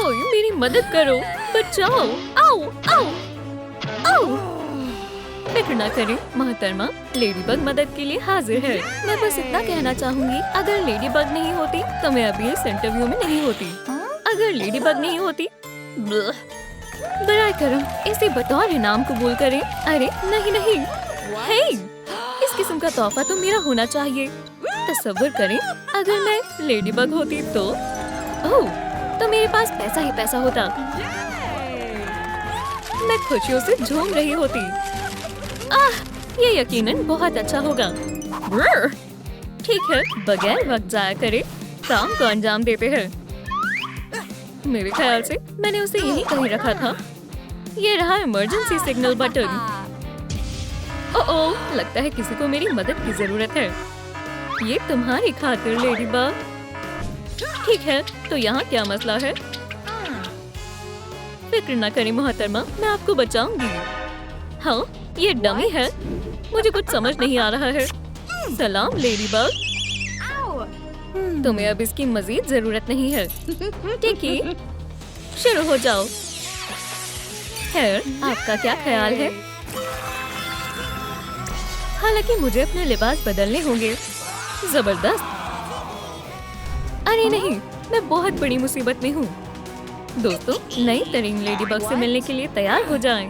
कोई मेरी मदद करो, बचाओ। आओ आओ आओ। फिक्र न करें मोहतरमा, लेडीबग मदद के लिए हाजिर है। मैं बस इतना कहना चाहूंगी, अगर लेडीबग नहीं होती तो मैं अभी इस इंटरव्यू में नहीं होती। अगर लेडीबग नहीं होती, बराए करम इसे बतौर इनाम कबूल करें। अरे नहीं नहीं, हे, इस किस्म का तोहफा तो मेरा होना चाहिए। तसव्वुर करें अगर मैं लेडीबग होती तो, ओह, तो मेरे पास पैसा ही पैसा होता। मैं खुशियों से झूम रही होती। ये यकीनन बहुत अच्छा होगा। ठीक है, बगैर वक्त जाया करे काम को अंजाम देते हैं। मेरे ख्याल से मैंने उसे यहीं कहीं रखा था। ये रहा इमरजेंसी सिग्नल बटन। ओह, लगता है किसी को मेरी मदद की जरूरत है। ये तुम्हारी खातिर लेडीबग। ठीक है, तो यहाँ क्या मसला है? फिक्र न करें मोहतरमा, मैं आपको बचाऊंगी। हाँ, ये डमी है। मुझे कुछ समझ नहीं आ रहा है। सलाम लेडीबग। तुम्हें अब इसकी मजीद जरूरत नहीं है। ठीक है, शुरू हो जाओ। खैर, आपका क्या ख्याल है? हालांकि मुझे अपने लिबास बदलने होंगे। जबरदस्त। अरे नहीं, मैं बहुत बड़ी मुसीबत में हूँ। दोस्तों, नई तरीन लेडीबग से मिलने के लिए तैयार हो जाएं।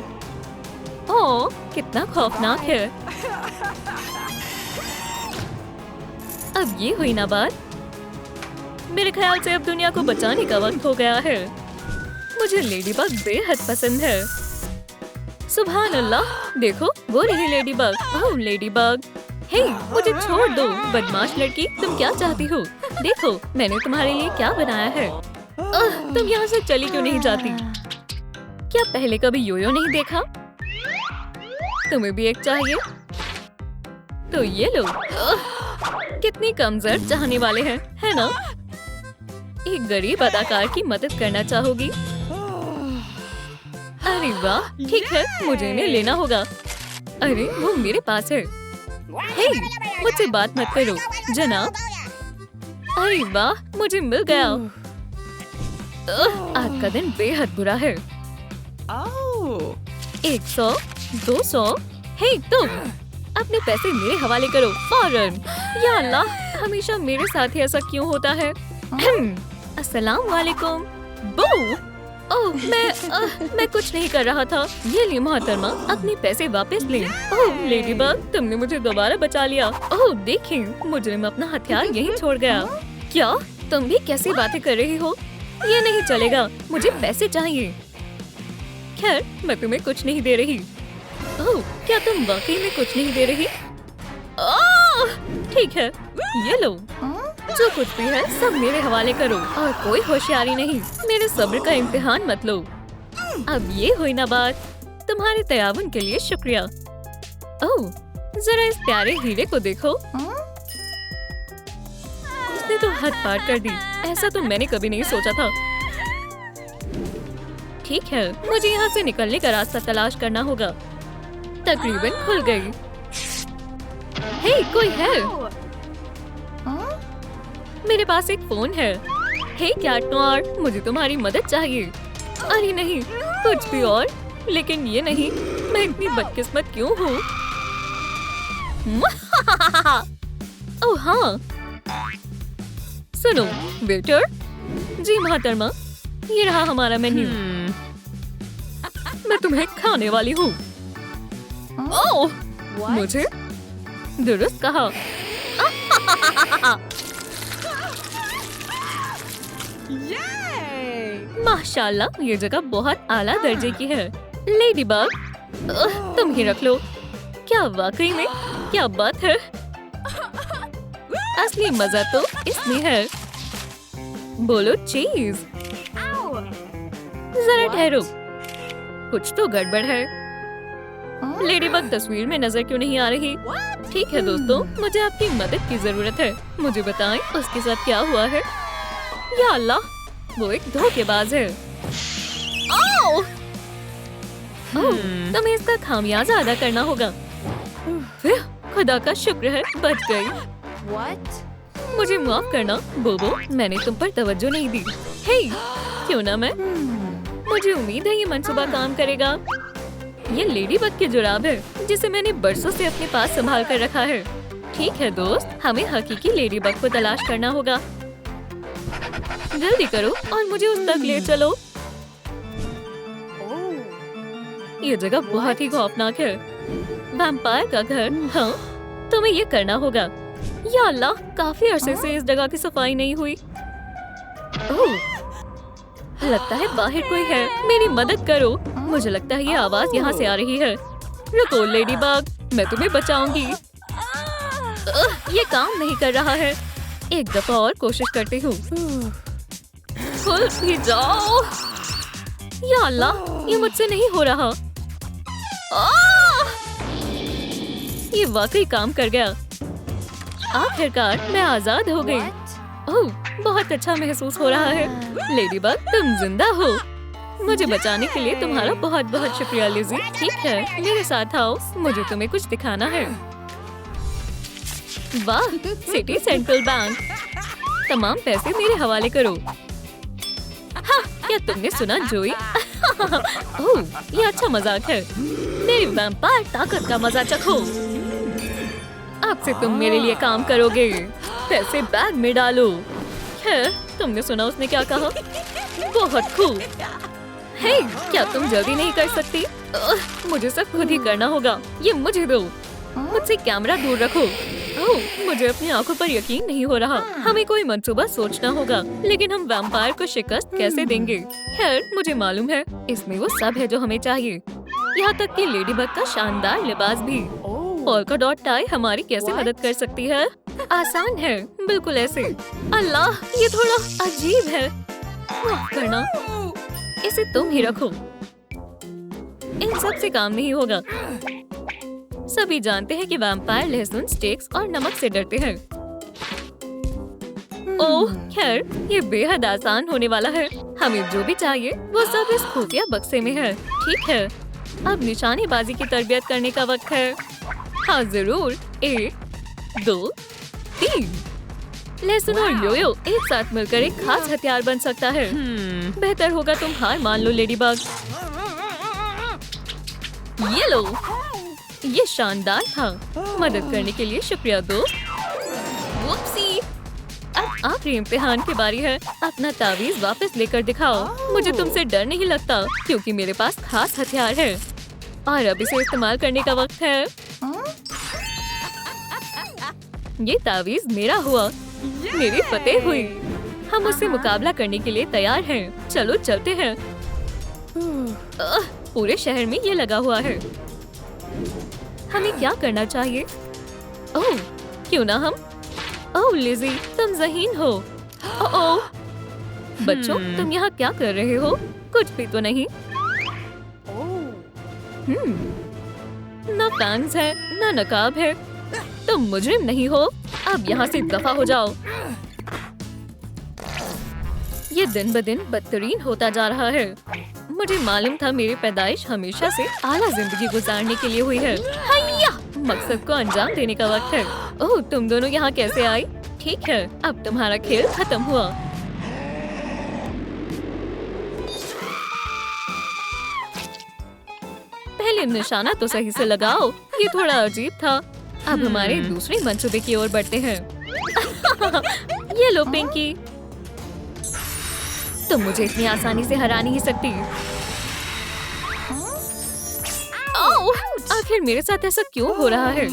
ओह, कितना खौफनाक है। अब ये हुई ना बात। मेरे ख्याल से अब दुनिया को बचाने का वक्त हो गया है। मुझे लेडीबग बेहद पसंद है। सुभान अल्लाह, देखो वो रही लेडीबग। ओह लेडीबग, हे, मुझे छोड़ दो बदमाश लड़की। तुम क्या चाहती हो? देखो मैंने तुम्हारे लिए क्या बनाया है। तुम यहाँ से चली क्यों नहीं जाती? क्या पहले कभी योयो नहीं देखा? तुम्हें भी एक चाहिए? तो ये लो। कितनी कमजोर चाहने वाले हैं, है ना? एक गरीब अदाकार की मदद करना चाहोगी? अरे वाह, ठीक है, मुझे इन्हें लेना होगा। अरे वो मेरे पास है। हे, मुझसे बात मत करो जनाब। अरे वाह, मुझे मिल गया। आज का दिन बेहद बुरा है। 100, 200। हे तुम, अपने पैसे मेरे हवाले करो फौरन। या अल्लाह, हमेशा मेरे साथ ही ऐसा क्यों होता है? अस्सलाम वालेकुम। बू, ओह, मैं कुछ नहीं कर रहा था। ये लिए मोहतरमा, अपने पैसे वापस ले। ओह लेडीबग, तुमने मुझे दोबारा बचा लिया। ओह देखें, मुजरिम अपना हथियार यहीं छोड़ गया। क्या तुम भी कैसी बातें कर रही हो? ये नहीं चलेगा, मुझे पैसे चाहिए। खैर, मैं तुम्हें कुछ नहीं दे रही। ओह, क्या तुम वाकई में कुछ नहीं दे रही? ठीक है, ये लो। जो कुछ भी है सब मेरे हवाले करो और कोई होशियारी नहीं। मेरे सब्र का इम्तिहान मत लो। अब ये हुई ना बात। तुम्हारे तयावुन के लिए शुक्रिया। ओह, जरा इस प्यारे हीरे को देखो। उसने तो हद पार कर दी। ऐसा तो मैंने कभी नहीं सोचा था। ठीक है, मुझे यहाँ से निकलने का रास्ता तलाश करना होगा। तकरीबन खुल गई। हे, कोई है? मेरे पास एक फोन है। हे कैटनॉट, मुझे तुम्हारी मदद चाहिए। अरे नहीं, कुछ भी और, लेकिन ये नहीं। मैं इतनी बदकिस्मत क्यों हूँ? ओह हाँ, सुनो वेटर। जी मोहतरमा, ये रहा हमारा मेन्यू। मैं तुम्हें खाने वाली हूँ। ओह, मुझे दुरुस्त कहा। माशाल्लाह, ये जगह बहुत आला दर्जे की है। लेडीबग, तुम ही रख लो। क्या वाकई में क्या बात है? असली मजा तो इसमें है। बोलो चीज। जरा ठहरो, कुछ तो गड़बड़ है। लेडीबग तस्वीर में नजर क्यों नहीं आ रही? ठीक है दोस्तों, मुझे आपकी मदद की जरूरत है। मुझे बताएं उसके साथ क्या हुआ है। या अल्लाह, वो एक धोखेबाज है। ओह! तुम्हें इसका खामियाजा अदा करना होगा। फिर खुदा का शुक्र है, बच गई। मुझे माफ करना बोबो, मैंने तुम पर तवज्जो नहीं दी। हे, क्यों ना मैं। मुझे उम्मीद है ये मंसूबा काम करेगा। ये लेडी बग की जुराब है जिसे मैंने बरसों से अपने पास संभाल कर रखा है। ठीक है दोस्त, हमें हकीकी लेडी बग को तलाश करना होगा। जल्दी करो और मुझे उस तक ले चलो। ये जगह बहुत ही खौफनाक है। वैम्पायर का घर। हाँ, तुम्हें ये करना होगा। या अल्लाह, काफी अरसे से इस जगह की सफाई नहीं हुई। ओह, लगता है बाहर कोई है। मेरी मदद करो। मुझे लगता है ये आवाज यहाँ से आ रही है। रुको लेडी बग, मैं तुम्हें बचाऊंगी। ये काम नहीं कर रहा है। एक दफा और कोशिश करती हूँ। खुल भी जाओ। या अल्लाह, ये मुझसे नहीं हो रहा। ये वाकई काम कर गया। आखिरकार मैं आजाद हो गई। ओह, बहुत अच्छा महसूस हो रहा है। लेडी बग, तुम जिंदा हो। मुझे बचाने के लिए तुम्हारा बहुत बहुत शुक्रिया लिज़ी। ठीक है, मेरे साथ आओ, मुझे तुम्हें कुछ दिखाना है। वाह, सिटी सेंट्रल बैंक। तमाम पैसे मेरे हवाले करो। हाँ, क्या तुमने सुना जोई? ओह, ये अच्छा मजाक है। मेरी वैम्पायर ताकत का मजा चखो। अब से तुम मेरे लिए काम करोगे। पैसे बैग में डालो। है, तुमने सुना उसने क्या कहा? बहुत खूब। हे, क्या तुम जल्दी नहीं कर सकती? मुझे सब खुद ही करना होगा। ये मुझे दो। मुझसे कैमरा दूर रखो। ओह, मुझे अपनी आंखों पर यकीन नहीं हो रहा। हमें कोई मंसूबा सोचना होगा, लेकिन हम वैम्पायर को शिकस्त कैसे देंगे? खैर, मुझे मालूम है, इसमें वो सब है जो हमें चाहिए। यहाँ तक कि लेडी बग का शानदार लिबास भी। पोल्का डॉट टाई हमारी कैसे मदद कर सकती है? आसान है, बिल्कुल ऐसे। अल्लाह, ये थोड़ा अजीब है। माफ करना, इसे तुम ही रखो। इन सब से काम नहीं होगा। सभी जानते हैं कि वैम्पायर लहसुन, स्टेक्स और नमक से डरते हैं। ओह, खैर, ये बेहद आसान होने वाला है। हमें जो भी चाहिए वो सब इस खुफिया बक्से में है। ठीक है, अब निशानेबाजी की तरबियत करने का वक्त है। हाँ जरूर। 1, 2, 3। लहसुन और योयो एक साथ मिलकर एक खास हथियार बन सकता है। बेहतर होगा तुम हार मान लो लेडी बग। ये लो, ये शानदार था। मदद करने के लिए शुक्रिया दोस्त। वुप्सी, अब आखिरी इम्तिहान की बारी है। अपना तावीज वापस लेकर दिखाओ। मुझे तुमसे डर नहीं लगता क्योंकि मेरे पास खास हथियार है और अब इसे इस्तेमाल करने का वक्त है। ये तावीज मेरा हुआ। मेरी फतेह हुई। हम उससे मुकाबला करने के लिए तैयार हैं। चलो चलते हैं। पूरे शहर में ये लगा हुआ है। हमें क्या करना चाहिए? ओह, क्यों ना हम? ओह लिज़ी, तुम ज़हीन हो। ओह, बच्चों, तुम यहाँ क्या कर रहे हो? कुछ भी तो नहीं। ना फैंस है, ना नकाब है। तुम मुजरिम नहीं हो। अब यहाँ से दफा हो जाओ। ये दिन ब दिन बदतरीन होता जा रहा है। मुझे मालूम था मेरी पैदाइश हमेशा से आला जिंदगी गुजारने के लिए हुई है। हैया! मकसद को अंजाम देने का वक्त है। ओह, तुम दोनों यहाँ कैसे आई? ठीक है, अब तुम्हारा खेल खत्म हुआ। पहले निशाना तो सही से लगाओ। ये थोड़ा अजीब था। अब हमारे दूसरे मंसूबे की ओर बढ़ते हैं। ये लो पिंकी, तुम मुझे इतनी आसानी से हरा नहीं सकती। ओह, आखिर मेरे साथ ऐसा क्यों हो रहा है?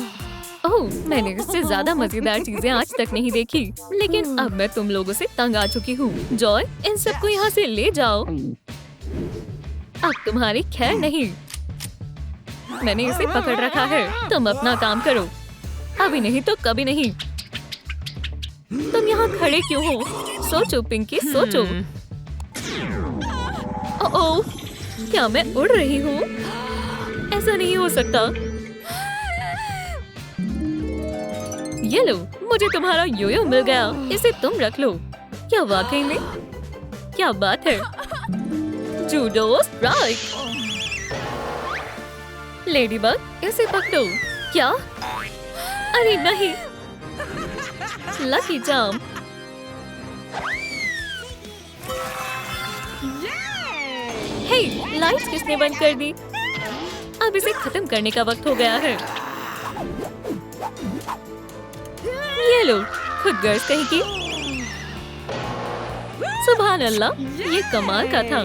ओह, मैंने इससे ज्यादा मजेदार चीजें आज तक नहीं देखी। लेकिन अब मैं तुम लोगों से तंग आ चुकी हूँ। जॉय, इन सबको यहाँ से ले जाओ। अब तुम्हारी खैर नहीं। मैंने इसे पकड़ रखा है। तुम अपना काम करो। अभी नहीं तो कभी नहीं। तुम यहाँ खड़े क्यों हो? सोचो पिंकी, सोचो। ओह, क्या मैं उड़ रही हूँ? ऐसा नहीं हो सकता। ये लो, मुझे तुम्हारा योयो मिल गया। इसे तुम रख लो। क्या वाकई में? क्या बात है? Judo strike. लेडीबग, इसे पकड़ो। क्या? अरे नहीं, लकी चार्म। हे, लाइट्स किसने बंद कर दी? अब इसे खत्म करने का वक्त हो गया है। ये लो, खुद गर्ज कहीं की। सुभान अल्लाह, ये कमाल का था।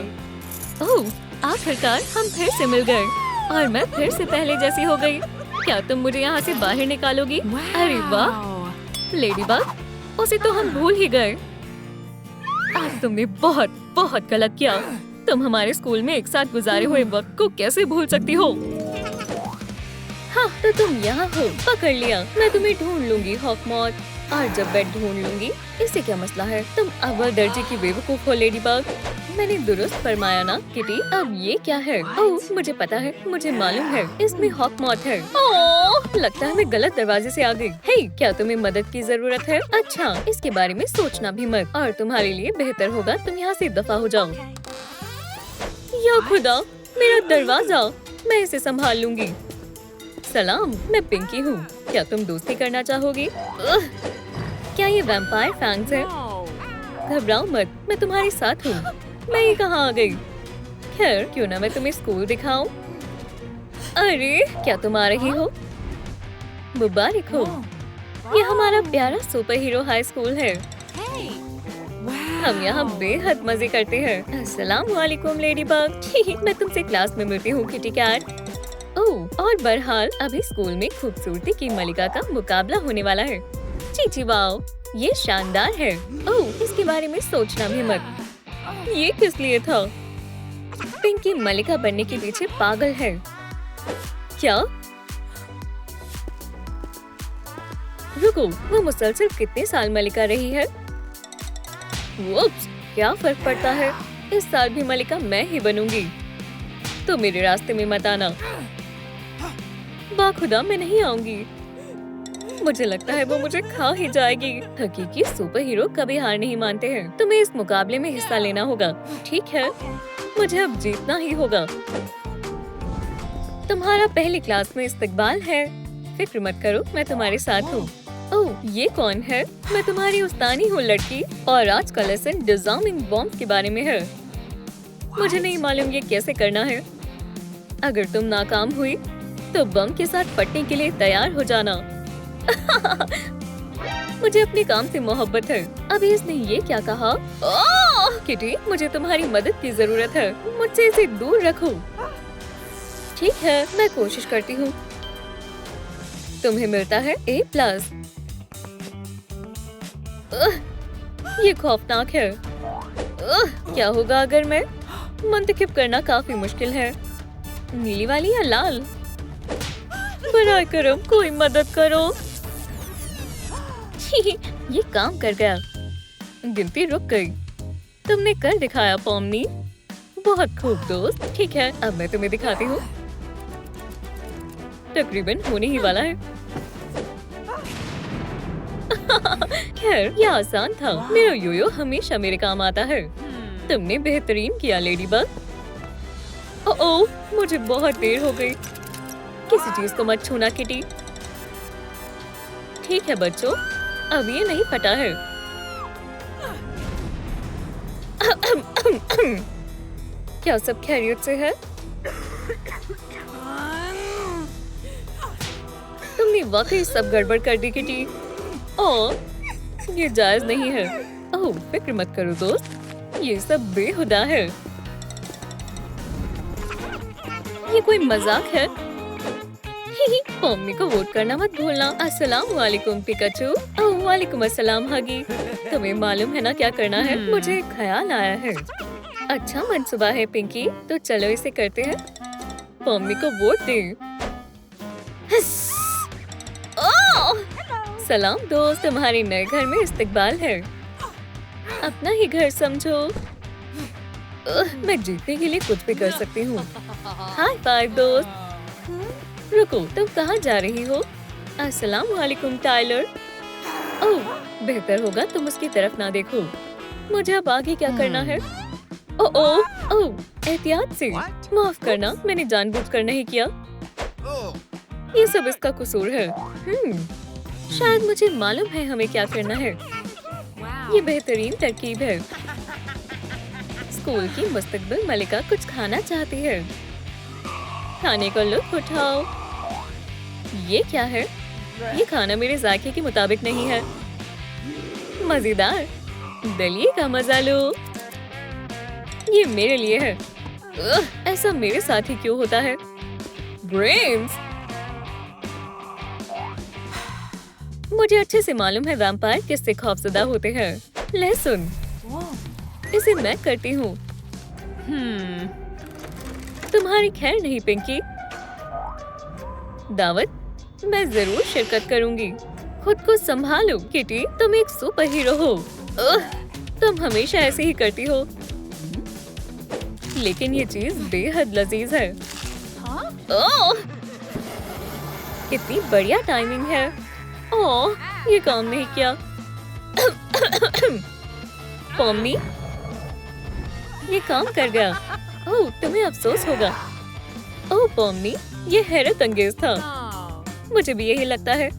ओह, आखिरकार हम फिर से मिल गए और मैं फिर से पहले जैसी हो गई। क्या तुम मुझे यहाँ से बाहर निकालोगी? अरे वाह, लेडीबग, उसे तो हम भूल ही गए। आज तुमने बहुत बहुत गलत किया। तुम हमारे स्कूल में एक साथ गुजारे हुए वक्त को कैसे भूल सकती हो? हाँ, तो तुम यहाँ हो, पकड़ लिया। मैं तुम्हें ढूंढ लूंगी हॉकमॉथ, और जब मैं ढूंढ लूंगी, इससे क्या मसला है? तुम अव्वल दर्जे की बेवकूफ हो लेडीबग। मैंने दुरुस्त फरमाया ना किटी। अब ये क्या है? ओह, मुझे पता है, मुझे मालूम है, इसमें हॉकमॉथ है। ओह, लगता है मैं गलत दरवाजे से आ गई। हे, क्या तुम्हें मदद की जरूरत है? अच्छा, इसके बारे में सोचना भी मत, और तुम्हारे लिए बेहतर होगा तुम यहाँ से दफा हो जाओ। या खुदा, मेरा दरवाजा, मैं इसे संभाल लूंगी। सलाम, मैं पिंकी हूँ। क्या तुम दोस्ती करना चाहोगी? क्या ये वैम्पायर फैंग्स है? घबराओ मत, मैं तुम्हारे साथ हूँ। मैं ये कहाँ आ गई? खैर, क्यों ना मैं तुम्हें स्कूल दिखाऊं? अरे, क्या तुम आ रही हो? मुबारक हो, ये हमारा प्यारा सुपर हीरो हाई स्कूल है। हम यहाँ बेहद मजे करते हैं। अस्सलाम वालेकुम लेडीबग। मैं तुमसे क्लास में मिलती हूँ किटी कैट। ओह, और बहरहाल अभी स्कूल में खूबसूरती की मलिका का मुकाबला होने वाला है। चीची वाओ, ये शानदार है। ओह, इसके बारे में सोचना भी मत। ये किस लिए था? पिंकी मलिका बनने के पीछे पागल है। क्या? रुको, वो मुसलसल कितने साल मलिका रही है? वुप्स, क्या फर्क पड़ता है? इस साल भी मलिका मैं ही बनूंगी। तो मेरे रास्ते में मत आना। बाखुदा, मैं नहीं आऊंगी। मुझे लगता है वो मुझे खा ही जाएगी। हकीकी सुपर हीरो कभी हार नहीं मानते हैं। तुम्हें इस मुकाबले में हिस्सा लेना होगा, ठीक है? मुझे अब जीतना ही होगा। तुम्हारा पहली क्लास में इस्तकबाल है। फिक्र मत करो, मैं तुम्हारे साथ हूँ। ओह, ये कौन है? मैं तुम्हारी उस्तानी हूँ लड़की, और आज का लेसन डिजार्मिंग बॉम्ब के बारे में है। मुझे नहीं मालूम ये कैसे करना है। अगर तुम नाकाम हुई तो बम के साथ फटने के लिए तैयार हो जाना। मुझे अपने काम से मोहब्बत है। अभी इसने ये क्या कहा? किटी, मुझे तुम्हारी मदद की जरूरत है। मुझसे इसे दूर रखो। ठीक है, मैं कोशिश करती हूँ। तुम्हें मिलता है A+। ये खौफनाक है। क्या होगा अगर मैं? मुंतखब करना काफी मुश्किल है। नीली वाली या लाल? बराए करम कोई मदद करो। ये काम कर गया। गिनती रुक गई। तुमने कर दिखाया पॉमनी। बहुत खूब दोस्त। ठीक है, अब मैं तुम्हें दिखाती हूँ। तकरीबन होने ही वाला है। खैर, ये आसान था। मेरा योयो हमेशा मेरे काम आता है। तुमने बेहतरीन किया लेडीबग। ओह, मुझे बहुत देर हो गई। किसी चीज को मत छूना किटी। ठीक है बच्चों, अब ये नहीं फटा है। क्या सब खैरियत से है? तुमने वाकई सब गड़बड़ कर दी किटी। ओह, ये जायज नहीं है। ओह, फिक्र मत करो दोस्त, ये सब बेहुदा है। ये कोई मजाक है? मम्मी को वोट करना मत भूलना। अस्सलाम वालेकुम पिकाचू। ओह, वालेकुम अस्सलाम हगी। तुम्हें मालूम है ना क्या करना है? मुझे एक ख्याल आया है। अच्छा मंसूबा है पिंकी, तो चलो इसे करते हैं। मम्मी को वोट दें। सलाम दोस्त, तुम्हारे नए घर में इस्तकबाल है। अपना ही घर समझो। मैं जीतने के लिए कुछ भी कर सकती हूँ। हाई फाइव दोस्त। रुको, तुम कहाँ जा रही हो? अस्सलाम वालेकुम टाइलर। ओह, बेहतर होगा तुम उसकी तरफ ना देखो। मुझे अब आगे क्या करना है? ओह, एहतियात से। माफ करना, मैंने जानबूझकर नहीं किया। ये सब इसका कसूर है। शायद मुझे मालूम है हमें क्या करना है। ये बेहतरीन तरकीब है। स्कूल की मुस्तकबिल मलिका कुछ खाना चाहती है। खाने का लुत्फ उठाओ। ये क्या है? ये खाना मेरे जायके के मुताबिक नहीं है। मजेदार। दलिए का मजा लो। ये मेरे लिए है। ऐसा मेरे साथ ही क्यों होता है? ब्रेन्स। मुझे अच्छे से मालूम है वैम्पायर किससे खौफजदा होते हैं। लहसुन। इसे मैं करती हूँ। तुम्हारी खैर नहीं पिंकी। दावत मैं जरूर शिरकत करूंगी। खुद को संभालो किटी, तुम एक सुपर हीरो हो। तुम हमेशा ऐसे ही करती हो। लेकिन ये चीज बेहद लजीज है। ओह, कितनी बढ़िया टाइमिंग है। ओह, ये काम नहीं किया। पॉम्मी, ये काम कर गया। ओह, तुम्हें अफसोस होगा। ओह पॉम्मी, ये हैरत अंगेज था। मुझे भी यही लगता है।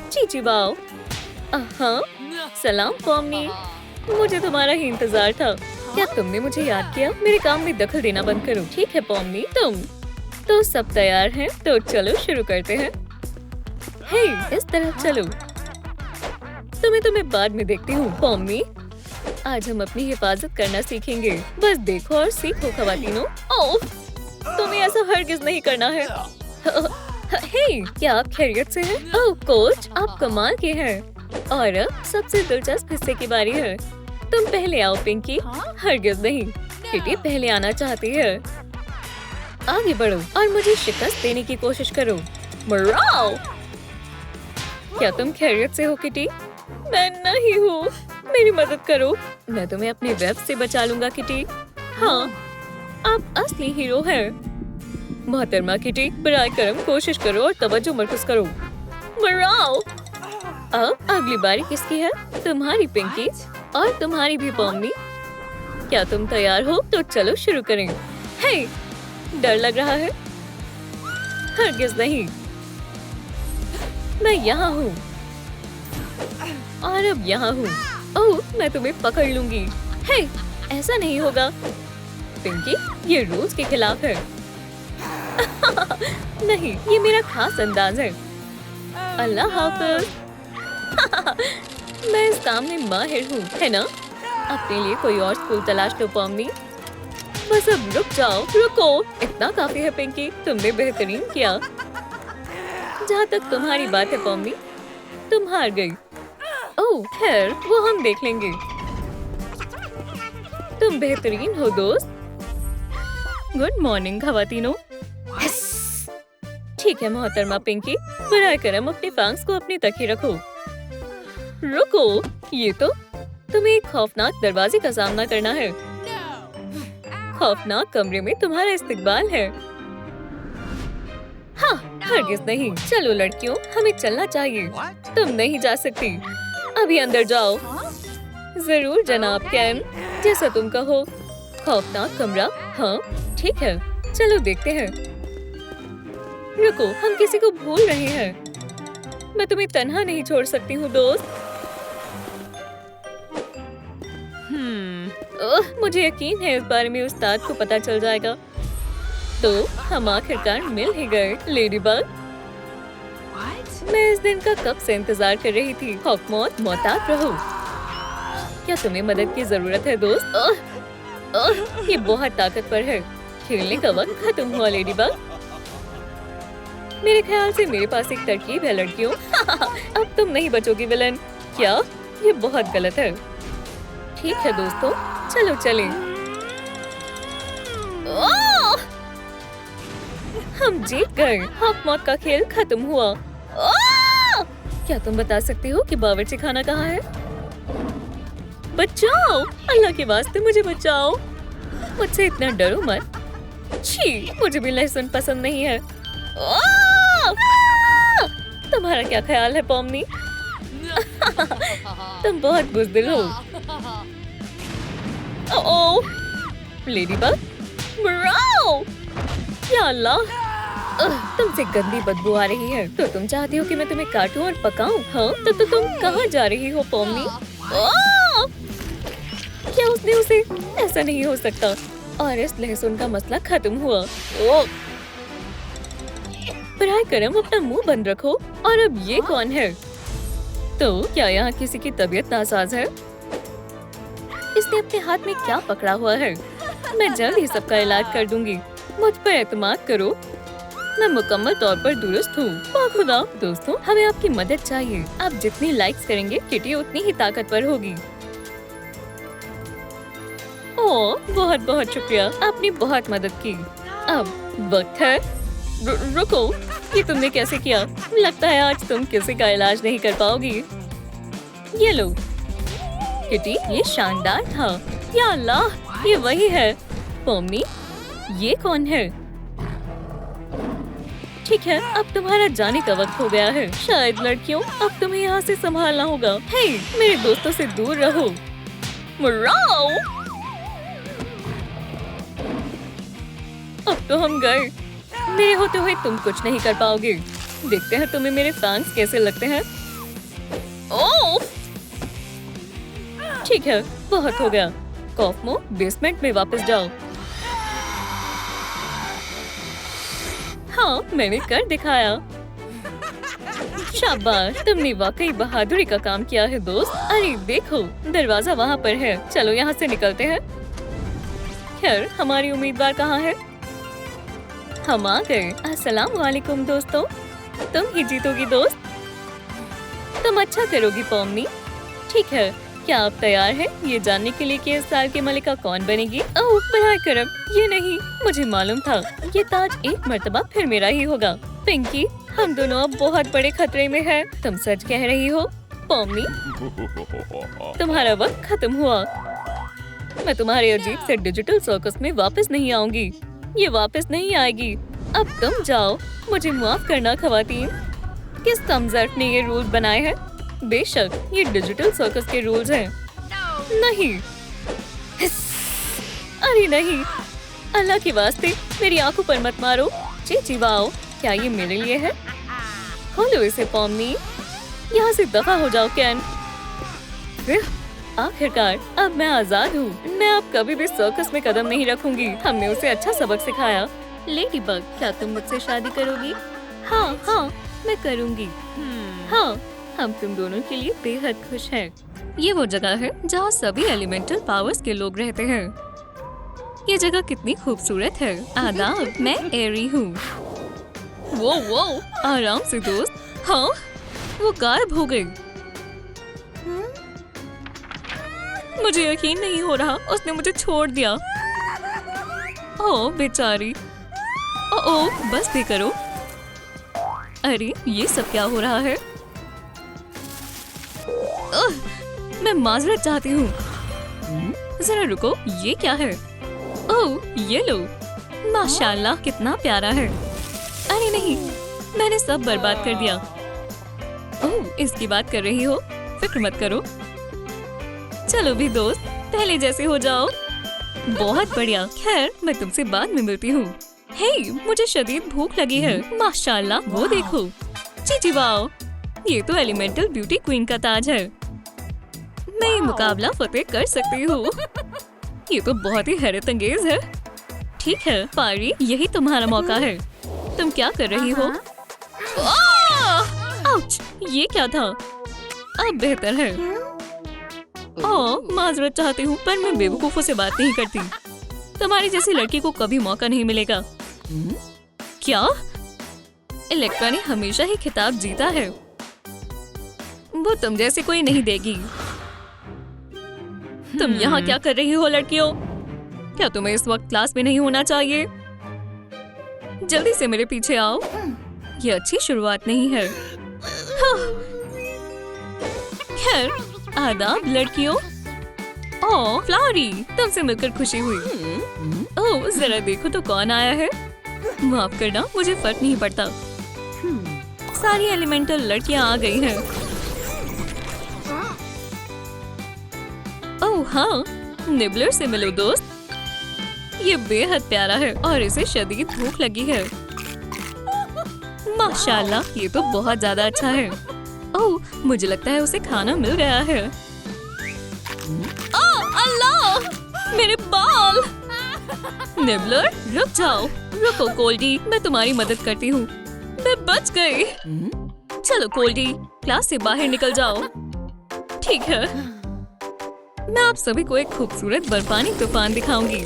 चीची वाओ। सलाम पॉम्मी, मुझे तुम्हारा ही इंतजार था। क्या तुमने मुझे याद किया? मेरे काम में दखल देना बंद करो। ठीक है पॉम्मी, तुम तो सब तैयार हैं, तो चलो शुरू करते हैं। हे, इस तरफ चलो। तुम्हें बाद में देखती हूँ पॉम्मी। आज हम अपनी हिफाजत करना सीखेंगे। बस देखो और सीखो खवातीनों। ओह, तुम्हें ऐसा हरगिज नहीं करना है। हे, क्या आप खैरियत से हैं? ओह कोच, आप कमाल के हैं। और अब सबसे दिलचस्प हिस्से की बारी है। तुम पहले आओ पिंकी। हरगिज नहीं, किटी पहले आना चाहती है। आगे बढ़ो और मुझे शिकस्त देने की कोशिश करो। मराओ। क्या तुम खैरियत से हो किटी? मैं नहीं हूँ, मेरी मदद करो। मैं तुम्हें अपने वेब से बचा लूंगा किटी। हाँ, आप असली हीरो हैं। मोहतरमा किटी, बराए करम कोशिश करो और तवज्जो मरकज करो। मराओ। अब अगली बारी किसकी है? तुम्हारी पिंकी और तुम्हारी भी पॉम्मी। क्या तुम तैयार हो? तो चलो शुरू करें। हे, डर लग रहा है? हरगिज नहीं, मैं यहाँ हूँ और अब यहाँ हूँ। ओह, मैं तुम्हें पकड़ लूंगी। हे, ऐसा नहीं होगा पिंकी, ये रूल्स के खिलाफ है। नहीं, ये मेरा खास अंदाज है। अल्लाह हाफ़िज़। मैं इस काम में माहिर हूँ, है ना? अपने लिए कोई और स्कूल तलाश लो पॉम्मी। बस अब रुक जाओ। रुको, इतना काफी है पिंकी, तुमने बेहतरीन किया। जहाँ तक तुम्हारी बात है पॉम्मी, तुम हार गई। ओह खैर, वो हम देख लेंगे। तुम बेहतरीन हो दोस्त। गुड मॉर्निंग खवातीनों। ठीक है मोहतरमा पिंकी, बराए करम अपनी फैंक्स को अपनी तक ही रखो। रुको, ये तो तुम्हें एक खौफनाक दरवाजे का सामना करना है। खौफनाक कमरे में तुम्हारा इस्तकबाल है। हाँ, हरगिज नहीं। चलो लड़कियों, हमें चलना चाहिए। तुम नहीं जा सकती। अभी अंदर जाओ। जरूर जनाब कैम, जैसा तुम कहो। खौफनाक कमरा? हाँ ठीक है, चलो देखते हैं। रुको, हम किसी को भूल रहे हैं। मैं तुम्हें तन्हा नहीं छोड़ सकती हूँ दोस्त। मुझे यकीन है इस बारे में उस्ताद को पता चल जाएगा। तो हम आखिरकार मिल ही गए लेडीबग। मैं इस दिन का कब से इंतजार कर रही थी। हॉकमौत, मोहतात रहो। क्या तुम्हें मदद की जरूरत है दोस्त? ये बहुत ताकतवर है। खेलने का वक्त खत्म हुआ लेडीबग। मेरे ख्याल से मेरे पास एक तरकीब है लड़कियों। अब तुम नहीं बचोगी विलन। क्या? ये बहुत गलत है। ठीक है दोस्तों, चलो चलें। हम जीत गए। हॉकमौत का खेल खत्म हुआ। क्या तुम बता सकते हो कि बावर्ची खाना कहाँ है? बचाओ, अल्लाह के वास्ते मुझे बचाओ। मुझसे इतना डरो मत। छी, मुझे भी लहसुन पसंद नहीं है। तुम्हारा क्या ख्याल है पॉम्मी? तुम बहुत बुज़दिल हो। ओह, लेडीबग, मराओ! या अल्लाह, तुमसे गंदी बदबू आ रही है। तो तुम चाहती हो कि मैं तुम्हें काटूं और पकाऊं? हाँ, तो तुम कहाँ जा रही हो पॉम्मी? क्या उसने उसे? ऐसा नहीं हो सकता। और इस लहसुन का मसला खत्म हुआ। ओह! बराए करम अपना मुंह बंद रखो। और अब ये कौन है? तो क्या यहाँ किसी की तबीयत नासाज है? इसने अपने हाथ में क्या पकड़ा हुआ है? मैं जल्द ही सबका इलाज कर दूंगी। मुझ पर एतमाद करो, मैं मुकम्मल तौर पर दुरुस्त हूँ। वाह खुदा! दोस्तों, हमें आपकी मदद चाहिए। आप जितनी लाइक्स करेंगे, किटी उतनी ही ताकतवर होगी। ओह, बहुत बहुत शुक्रिया, आपने बहुत मदद की। अब वक्त है। रुको, ये तुमने कैसे किया? लगता है आज तुम किसी का इलाज नहीं कर पाओगी। ये लो किटी, ये शानदार था। या अल्लाह, ये वही है। पोमनी, ये कौन है? ठीक है, अब तुम्हारा जाने का वक्त हो गया है। शायद लड़कियों, अब तुम्हें यहाँ से संभालना होगा। हे, मेरे दोस्तों से दूर रहो। मुर्राओ! अब तो हम गए। मेरे होते हुए तुम कुछ नहीं कर पाओगे। देखते हैं तुम्हें मेरे फैंस कैसे लगते हैं। ओह! ठीक है, बहुत हो गया। कॉफमो, बेसमेंट में वापस जाओ। हाँ, मैंने कर दिखाया। शाबाश, तुमने वाकई बहादुरी का काम किया है दोस्त। अरे देखो, दरवाजा वहाँ पर है। चलो यहाँ से निकलते हैं। खैर, हमारी उम्मीदवार कहाँ है? हम आ गए। अस्सलाम वालेकुम दोस्तों। तुम ही जीतोगी दोस्त। तुम अच्छा करोगी पोमनी। ठीक है, क्या आप तैयार हैं ये जानने के लिए कि इस साल की मलिका कौन बनेगी? ओह बराए करम, ये नहीं, मुझे मालूम था। ये ताज एक मर्तबा फिर मेरा ही होगा। पिंकी, हम दोनों अब बहुत बड़े खतरे में हैं। तुम सच कह रही हो पोमनी? तुम्हारा वक्त खत्म हुआ। मैं तुम्हारे अजीब से डिजिटल सर्कस में वापस नहीं आऊंगी। ये वापस नहीं आएगी। अब तुम जाओ। मुझे माफ करना खवातीन। किस कमजोर ने ये रूल बनाए हैं? बेशक, ये डिजिटल सर्कस के रूल्स हैं। नहीं, अरे नहीं, अल्लाह के वास्ते मेरी आंखों पर मत मारो। चीची वाओ, क्या ये मेरे लिए है? खोलो इसे पोमनी। यहाँ से दफा हो जाओ कैन। आखिरकार अब मैं आजाद हूँ। मैं अब कभी भी सर्कस में कदम नहीं रखूंगी। हमने उसे अच्छा सबक सिखाया। लेडी बग, क्या तुम मुझसे शादी करोगी? हाँ हाँ, मैं करूँगी। हाँ, हम तुम दोनों के लिए बेहद खुश हैं। ये वो जगह है जहाँ सभी एलिमेंटल पावर्स के लोग रहते हैं। ये जगह कितनी खूबसूरत है। आदाब, मैं एरी हूँ। वो, आराम से दोस्त। हाँ, वो गायब हो गई। मुझे यकीन नहीं हो रहा, उसने मुझे छोड़ दिया। ओह बेचारी। ओह, बस भी करो। अरे ये सब क्या हो रहा है? मैं माजरत चाहती हूँ। जरा रुको, ये क्या है? ओह ये लो, माशाल्लाह कितना प्यारा है। अरे नहीं, मैंने सब बर्बाद कर दिया। ओह, इसकी बात कर रही हो? फिक्र मत करो। चलो भी दोस्त, पहले जैसे हो जाओ। बहुत बढ़िया। खैर, मैं तुमसे बाद में मिलती हूँ। हे, मुझे शदीद भूख लगी है। माशाल्लाह, वो देखो। चीची वाओ, ये तो एलिमेंटल ब्यूटी क्वीन का ताज है। मैं ये मुकाबला फतेह कर सकती हूँ। ये तो बहुत ही हैरत अंगेज है। ठीक है पारी, यही तुम्हारा मौका है। तुम क्या कर रही हो? आउच! ये क्या था? अब बेहतर है। ओह, माजरत चाहती हूँ, पर मैं बेवकूफों से बात नहीं करती। तुम्हारी जैसी लड़की को कभी मौका नहीं मिलेगा। क्या? इलेक्ट्रा ने हमेशा ही खिताब जीता है। वो तुम जैसे कोई नहीं देगी। तुम यहाँ क्या कर रही हो लड़कियों? क्या तुम्हें इस वक्त क्लास में नहीं होना चाहिए? जल्दी से मेरे पीछे आओ। ये अच्छी शुरुआत नहीं है। खैर, आदाब लड़कियों। ओह फ्लावरी, तुमसे मिलकर खुशी हुई। ओह जरा देखो तो कौन आया है। माफ करना, मुझे फर्क नहीं पड़ता। सारी एलिमेंटल लड़कियां आ गई हैं। ओह हाँ, निबलर से मिलो दोस्त। ये बेहद प्यारा है और इसे शदीद भूख लगी है। माशाल्लाह, ये तो बहुत ज्यादा अच्छा है। ओह, मुझे लगता है उसे खाना मिल गया है। ओह अल्लाह! मेरे बाल। निबलर रुक जाओ। रुको कोल्डी, मैं तुम्हारी मदद करती हूँ। मैं बच गई। चलो कोल्डी, क्लास से बाहर निकल जाओ। ठीक है, मैं आप सभी को एक खूबसूरत बर्फानी तूफान दिखाऊंगी।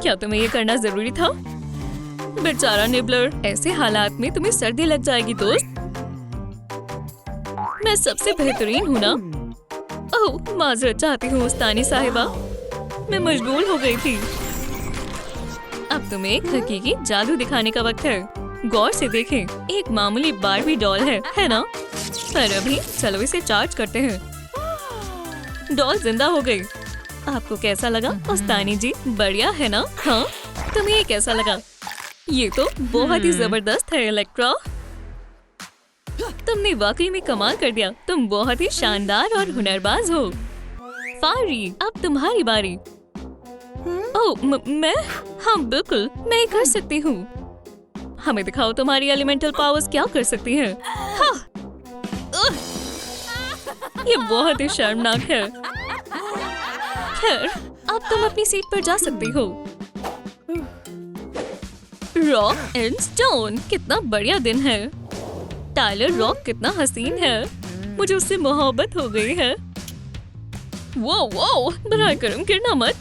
क्या तुम्हें ये करना जरूरी था? बेचारा निबलर, ऐसे हालात में तुम्हें सर्दी लग जाएगी दोस्त। मैं सबसे बेहतरीन हूँ ना? ओह, माजरत चाहती हूँ उस्तानी साहिबा, मैं मशगूल हो गई थी। अब तुम्हें एक हकीकी जादू दिखाने का वक्त है। गौर से देखें, एक मामूली बारबी डॉल है ना? पर अभी चलो इसे चार्ज करते हैं। डॉल जिंदा हो गई। आपको कैसा लगा उस्तानी जी? बढ़िया है ना? हाँ, तुम्हें ये कैसा लगा? ये तो बहुत ही जबरदस्त है इलेक्ट्रा। तुमने वाकई में कमाल कर दिया। तुम बहुत ही शानदार और हुनरबाज हो। फारी, अब तुम्हारी बारी। ओह, मैं? हाँ बिल्कुल, मैं ये कर सकती हूँ। हमें दिखाओ तुम्हारी एलिमेंटल पावर्स क्या कर सकती हैं। हाँ। ये बहुत ही शर्मनाक है। खैर, अब तुम अपनी सीट पर जा सकती हो। रॉक एंड स्टोन, कितना बढ़िया दिन है। टाइलर रॉक कितना हसीन है। मुझे उससे मोहब्बत हो गई है। वो बराए करम, गिरना मत।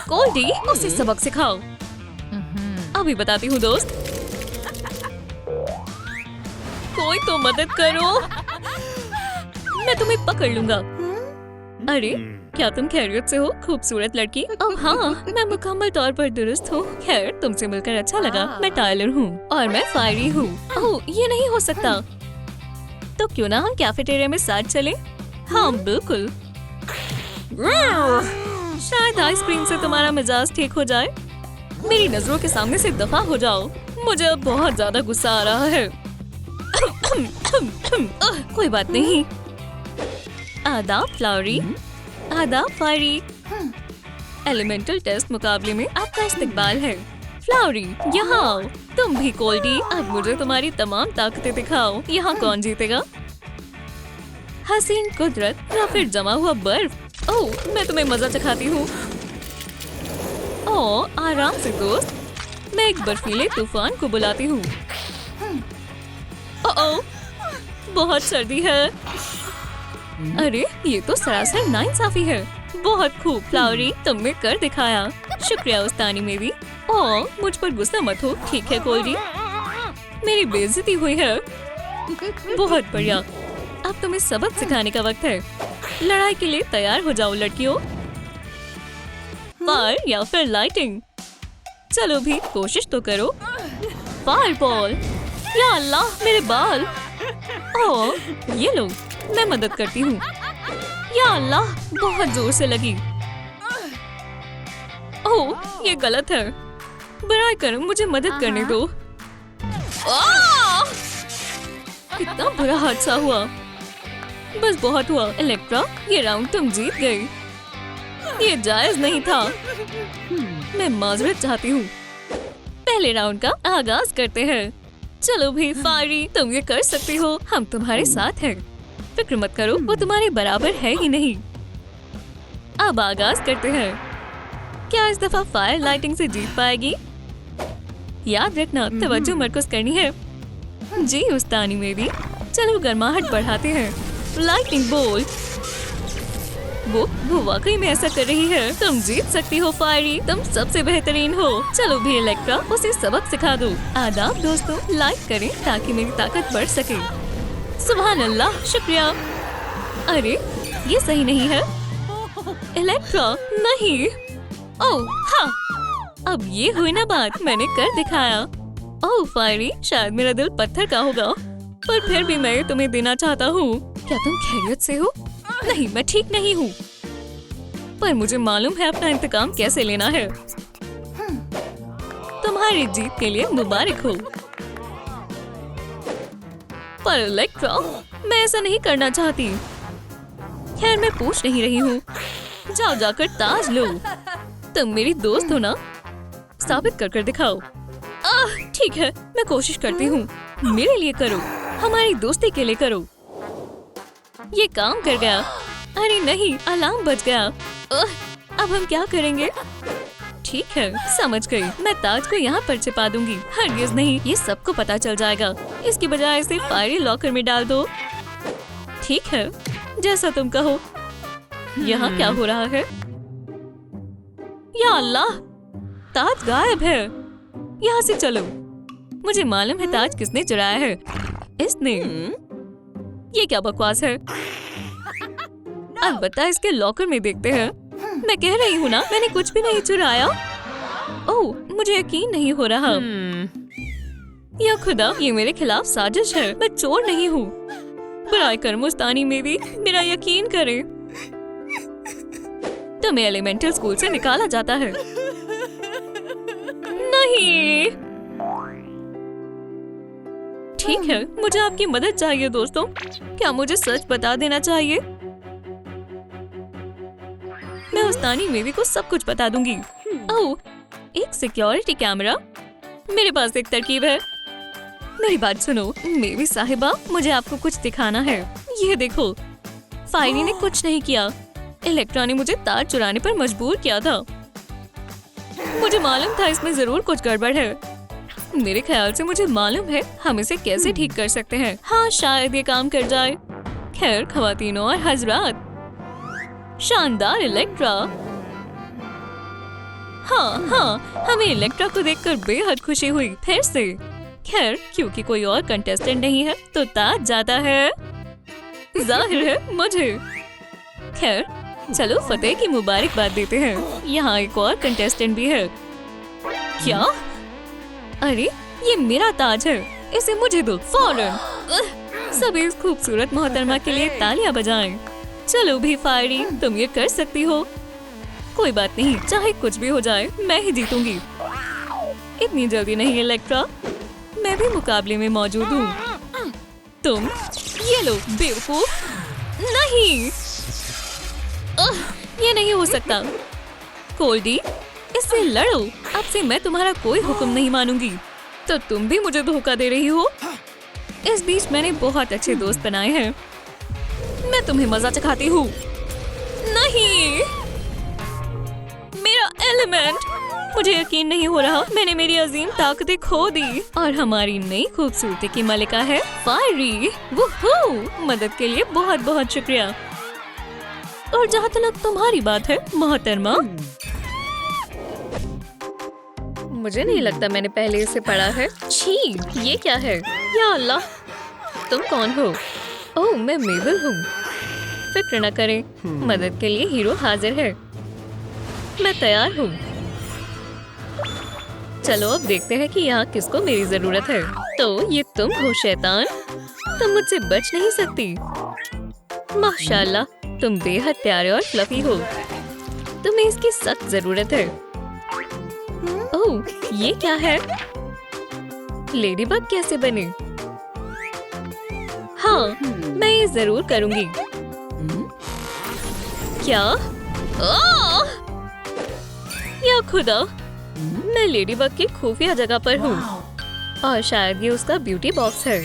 कोल्डी, उसे सबक सिखाओ। अभी बताती हूँ दोस्त। कोई तो मदद करो, मैं तुम्हें पकड़ लूंगा। अरे, क्या तुम खैरियत से हो खूबसूरत लड़की? ओह हाँ, मैं मुकम्मल तौर पर दुरुस्त हूँ। खैर, तुमसे मिलकर अच्छा लगा। मैं टाइलर हूँ और मैं फायरी हूँ। ओह, ये नहीं हो सकता। तो क्यों ना हम कैफेटेरिया में साथ चलें? हाँ बिल्कुल। शायद आइसक्रीम से तुम्हारा मिजाज ठीक हो जाए। मेरी नजरों के सामने से दफा हो जाओ। मुझे अब बहुत ज्यादा गुस्सा आ रहा है। कोई बात नहीं। आदाब फ्लावरी। आदाब फायरी। एलिमेंटल टेस्ट मुकाबले में आपका इस्तकबाल है। फ्लावरी, यहाँ आओ। तुम भी कोल्डी, अब मुझे तुम्हारी तमाम ताकतें दिखाओ। यहाँ कौन जीतेगा? हसीन कुदरत या फिर जमा हुआ बर्फ? ओह, मैं तुम्हें मजा चखाती हूँ। ओह, आराम से दोस्त। मैं एक बर्फीले तूफान को बुलाती हूँ। ओह, बहुत सर्दी है। अरे, ये तो सरासर नाइंसाफी है। बहुत खूब फ्लावरी, तुमने कर दिखाया। शुक्रिया उस्तानी मेरी। ओह, मुझ पर गुस्सा मत हो, ठीक है कोल्डी? मेरी बेइज्जती हुई है। बहुत बढ़िया, अब तुम्हें सबक सिखाने का वक्त है। लड़ाई के लिए तैयार हो जाओ लड़कियों। फायर या फिर लाइटिंग? चलो भी कोशिश तो करो। Fire ball. या अल्लाह, मेरे बाल। ओह, ये लो, मैं मदद करती हूँ। या अल्लाह, बहुत जोर से लगी। ओह, ये गलत है। बराए करम, मुझे मदद करने दो। कितना बुरा हादसा हुआ। बस बहुत हुआ इलेक्ट्रा, ये राउंड तुम जीत गई। ये जायज नहीं था। मैं माजरत चाहती हूँ। पहले राउंड का आगाज करते हैं। चलो भी फायरी, तुम ये कर सकती हो। हम तुम्हारे साथ हैं। फिक्र मत करो, वो तुम्हारे बराबर है ही नहीं। अब आगाज करते हैं। क्या इस दफा फायर लाइटिंग से जीत पाएगी? याद रखना, तवज्जो मरकज करनी है। जी उस्तानी मेरी। चलो गर्माहट बढ़ाते हैं। Lighting bolt. वो वाकई में ऐसा कर रही है। तुम जीत सकती हो फायरी, तुम सबसे बेहतरीन हो। चलो भी इलेक्ट्रा, उसे सबक सिखा दो। आदाब दोस्तों, लाइक करें ताकि मेरी ताकत बढ़ सके। सुभान अल्लाह, शुक्रिया। अरे, ये सही नहीं है। इलेक्ट्रा, नहीं। ओह हाँ, अब ये हुई ना बात, मैंने कर दिखाया। ओह फायरी, शायद मेरा दिल पत्थर का होगा, पर फिर भी मैं तुम्हें देना चाहता हूँ। क्या तुम खैरियत से हो? नहीं, मैं ठीक नहीं हूँ, पर मुझे मालूम है अपना इंतकाम कैसे लेना है। तुम्हारी जीत के लिए मुबारक हो। पर इलेक्ट्रा, मैं ऐसा नहीं करना चाहती। खैर, मैं पूछ नहीं रही हूँ। जाओ जाकर ताज लो। तुम मेरी दोस्त हो ना? साबित कर दिखाओ। ठीक है, मैं कोशिश करती हूँ। मेरे लिए करो, हमारी दोस्ती के लिए करो। ये काम कर गया। अरे नहीं, अलार्म बज गया। अब हम क्या करेंगे? ठीक है, समझ गई। मैं ताज को यहाँ पर छिपा दूंगी। हरगिज नहीं, ये सबको पता चल जाएगा। इसकी बजाय इसे फायरी लॉकर में डाल दो। ठीक है, जैसा तुम कहो। यहाँ क्या हो रहा है? या अल्लाह, ताज गायब है। यहाँ से चलो। मुझे मालूम है ताज किसने चुराया है। इसने। ये क्या बकवास है? अलबत्ता इसके लॉकर में देखते हैं। मैं कह रही हूँ ना, मैंने कुछ भी नहीं चुराया। ओह, मुझे यकीन नहीं हो रहा। या खुदा, ये मेरे खिलाफ साजिश है। मैं चोर नहीं हूँ। बुराई कर मुस्तानी में भी मेरा यकीन करे। तुम्हें एलिमेंटल स्कूल से निकाला जाता है। नहीं। ठीक है, मुझे आपकी मदद चाहिए दोस्तों। क्या मुझे सच बता देना चाहिए? मैं उस्तानी मेवी को सब कुछ बता दूंगी। ओह, एक सिक्योरिटी कैमरा। मेरे पास एक तरकीब है। मेरी बात सुनो मेवी साहिबा, मुझे आपको कुछ दिखाना है। ये देखो, फायरी ने कुछ नहीं किया। इलेक्ट्रा ने मुझे तार चुराने पर मजबूर किया था। मुझे मालूम था इसमें जरूर कुछ गड़बड़ है। मेरे ख्याल से मुझे मालूम है हम इसे कैसे ठीक कर सकते हैं। हाँ, शायद ये काम कर जाए। खैर ख्वातीनों और हजरात, शानदार इलेक्ट्रा। हाँ, हमें इलेक्ट्रा को देखकर बेहद खुशी हुई। फिर से। खैर, क्योंकि कोई और कंटेस्टेंट नहीं है तो ताज जाता है। जाहिर है मुझे। खैर, चलो फतेह की मुबारकबाद देते हैं। यहाँ एक और कंटेस्टेंट भी है। क्या? अरे, ये मेरा ताज है। इसे मुझे दो फौरन। सभी इस खूबसूरत मोहतरमा के लिए तालियां बजाएं। चलो भी फायरी, तुम ये कर सकती हो। कोई बात नहीं, चाहे कुछ भी हो जाए, मैं ही जीतूंगी। इतनी जल्दी नहीं इलेक्ट्रा, मैं भी मुकाबले में मौजूद हूँ। तुम ये लो बेवकूफ। नहीं, ये नहीं हो सकता। कोल्डी, इससे लड़ो। अब से मैं तुम्हारा कोई हुक्म नहीं मानूंगी। तो तुम भी मुझे धोखा दे रही हो। इस बीच मैंने बहुत अच्छे दोस्त बनाए हैं। मैं तुम्हें मजा चखाती हूँ। नहीं, मेरा एलिमेंट। मुझे यकीन नहीं हो रहा, मैंने मेरी अजीम ताकतें खो दी। और हमारी नई खूबसूरती की मलिका है फायरी। वूहू! मदद के लिए बहुत बहुत शुक्रिया। और जहाँ तक तुम्हारी बात है मोहतरमा, मुझे नहीं लगता मैंने पहले इसे पढ़ा है। छी, ये क्या है? या अल्लाह, तुम कौन हो? ओह, मैं मेबल हूँ। फिक्र न करें, मदद के लिए हीरो हाजिर है। मैं तैयार हूँ। चलो अब देखते हैं कि यहाँ किसको मेरी जरूरत है। तो ये तुम हो शैतान, तुम मुझसे बच नहीं सकती। माशाल्लाह, तुम बेहद प्यारे और फ्लफी हो। तुम्हें इसकी सख्त जरूरत है। ओह, ये क्या है? लेडीबग कैसे बने? हाँ, मैं ये जरूर करूंगी। क्या? या खुदा, मैं लेडीबग की खुफिया जगह पर हूँ और शायद ये उसका ब्यूटी बॉक्स है।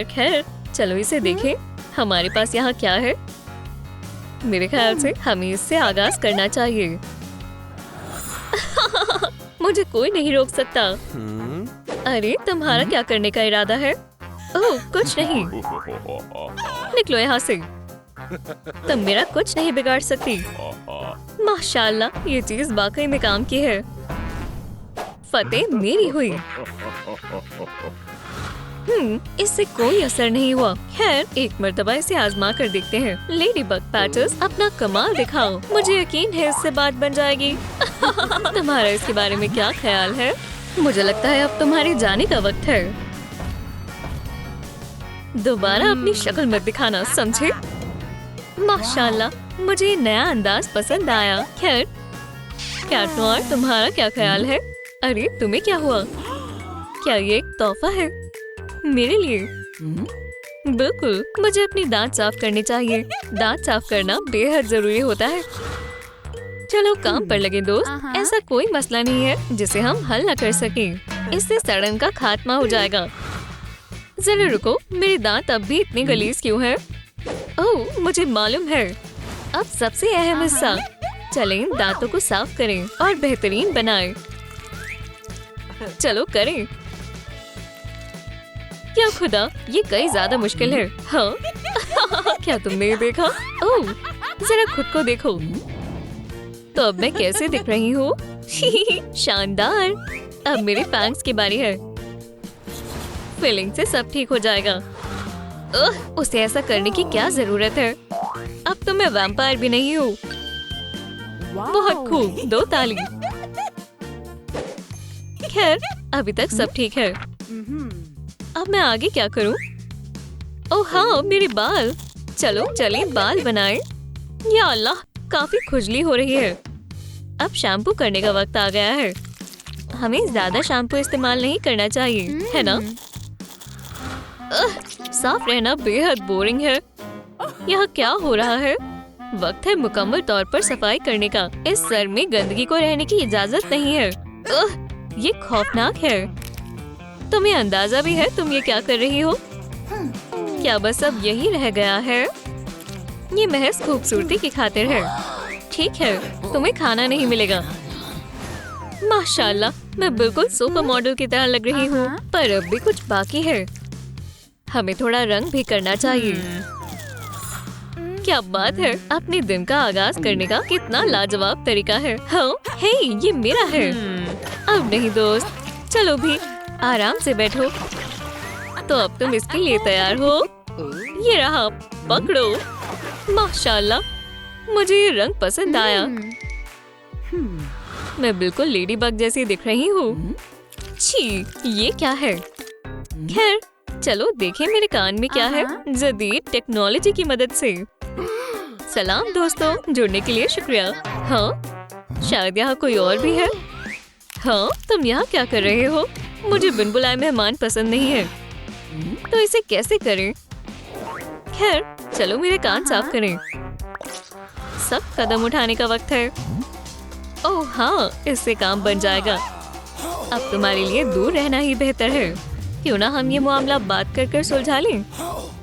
खैर, चलो इसे देखें। हमारे पास यहाँ क्या है? मेरे ख्याल से हमें इससे आगाज करना चाहिए। मुझे कोई नहीं रोक सकता। अरे, तुम्हारा क्या करने का इरादा है? ओह, कुछ नहीं। निकलो यहाँ से। तुम मेरा कुछ नहीं बिगाड़ सकती। माशाल्लाह, ये चीज वाकई में काम की है। फतेह मेरी हुई। इससे कोई असर नहीं हुआ। खैर, एक मर्तबा इसे आजमा कर देखते हैं। लेडीबग पैटर्स, अपना कमाल दिखाओ। मुझे यकीन है इससे बात बन जाएगी। तुम्हारा इसके बारे में क्या ख्याल है? मुझे लगता है अब तुम्हारे जाने का वक्त है। दोबारा अपनी शक्ल मत दिखाना, समझे? माशाल्लाह, मुझे नया अंदाज पसंद आया। खैर, कैट नोयर, तुम्हारा क्या ख्याल है? अरे, तुम्हें क्या हुआ? क्या ये एक तोहफा है मेरे लिए? बिल्कुल, मुझे अपनी दांत साफ करने चाहिए। दांत साफ करना बेहद जरूरी होता है। चलो काम पर लगे दोस्त। ऐसा कोई मसला नहीं है जिसे हम हल न कर सकें। इससे सड़न का खात्मा हो जाएगा। जरा रुको, मेरे दांत अब भी इतने गलीज क्यों हैं? ओह, मुझे मालूम है। अब सबसे अहम हिस्सा, चलें दांतों को साफ करें और बेहतरीन बनाएं। चलो करें। क्या खुदा, ये कई ज्यादा मुश्किल है। हाँ क्या तुमने ये देखा? ओह, जरा खुद को देखो। तो अब मैं कैसे दिख रही हूँ? शानदार। अब मेरे फैंग्स की बारी है। फीलिंग से सब ठीक हो जाएगा। उसे ऐसा करने की क्या जरूरत है? अब तो मैं वैम्पायर भी नहीं हूँ। बहुत खूब, 2 ताली। खैर, अभी तक सब ठीक है। अब मैं आगे क्या करूँ? ओह हाँ, मेरे बाल। चलो चलें बाल बनाएं। या अल्लाह, काफी खुजली हो रही है। अब शैम्पू करने का वक्त आ गया है। हमें ज्यादा शैम्पू इस्तेमाल नहीं करना चाहिए, है ना? साफ रहना बेहद बोरिंग है। यहाँ क्या हो रहा है? वक्त है मुकम्मल तौर पर सफाई करने का। इस सर में गंदगी को रहने की इजाजत नहीं है। ये खौफनाक है। तुम्हें अंदाजा भी है तुम ये क्या कर रही हो? क्या बस अब यही रह गया है? ये महज खूबसूरती की खातिर है। ठीक है, तुम्हें खाना नहीं मिलेगा। माशाल्लाह, मैं बिल्कुल सुपर मॉडल की तरह लग रही हूँ। पर अब भी कुछ बाकी है। हमें थोड़ा रंग भी करना चाहिए। क्या बात है, अपने दिन का आगाज करने का कितना लाजवाब तरीका है। हाँ, हे, ये मेरा है। अब नहीं दोस्त, चलो भी आराम से बैठो। तो अब तुम इसके लिए तैयार हो? ये रहा, पकड़ो। माशाल्लाह, मुझे ये रंग पसंद आया। मैं बिल्कुल लेडी बग जैसी दिख रही हूँ। छी, ये क्या है? खैर, चलो देखें मेरे कान में क्या है। जदीद टेक्नोलॉजी की मदद से। सलाम दोस्तों, जुड़ने के लिए शुक्रिया। हाँ, शायद यहाँ कोई और भी है। हाँ, तुम यहाँ क्या कर रहे हो? मुझे बिन बुलाए मेहमान पसंद नहीं है। तो इसे कैसे करें? खैर, चलो मेरे कान साफ करें। सब कदम उठाने का वक्त है। ओह हाँ, इससे काम बन जाएगा। अब तुम्हारे लिए दूर रहना ही बेहतर है। क्यों ना हम ये मामला बात कर कर सुलझा लें?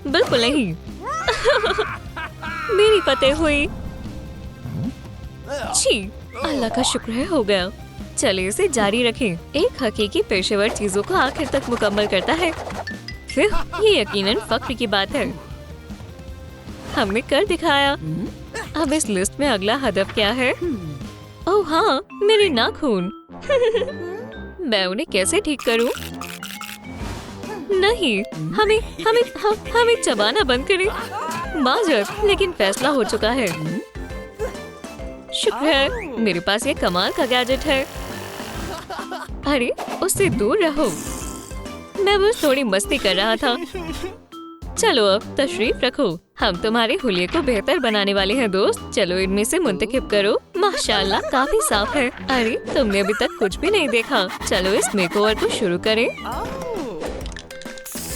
बिल्कुल नहीं। मेरी फतेह हुई। छी, अल्लाह का शुक्र है हो गया। चलिए इसे जारी रखें। एक हकीकी पेशेवर चीजों को आखिर तक मुकम्मल करता है। फिर ये यकीनन फख्र की बात है। हमने कर दिखाया। अब इस लिस्ट में अगला हदफ क्या है? ओह हाँ, मेरे नाखून। मैं उन्हें कैसे ठीक करूं? नहीं, हमें चबाना बंद करें। माजरत, लेकिन फैसला हो चुका है। शुक्र है मेरे पास ये कमाल का गैजेट है। अरे, उससे दूर रहो। मैं बस थोड़ी मस्ती कर रहा था। चलो अब तशरीफ रखो। हम तुम्हारे हुलिये को बेहतर बनाने वाले हैं दोस्त। चलो इनमें से मुंतखब करो। माशाल्लाह, काफी साफ है। अरे, तुमने अभी तक कुछ भी नहीं देखा। चलो इस मेकओवर को शुरू करें।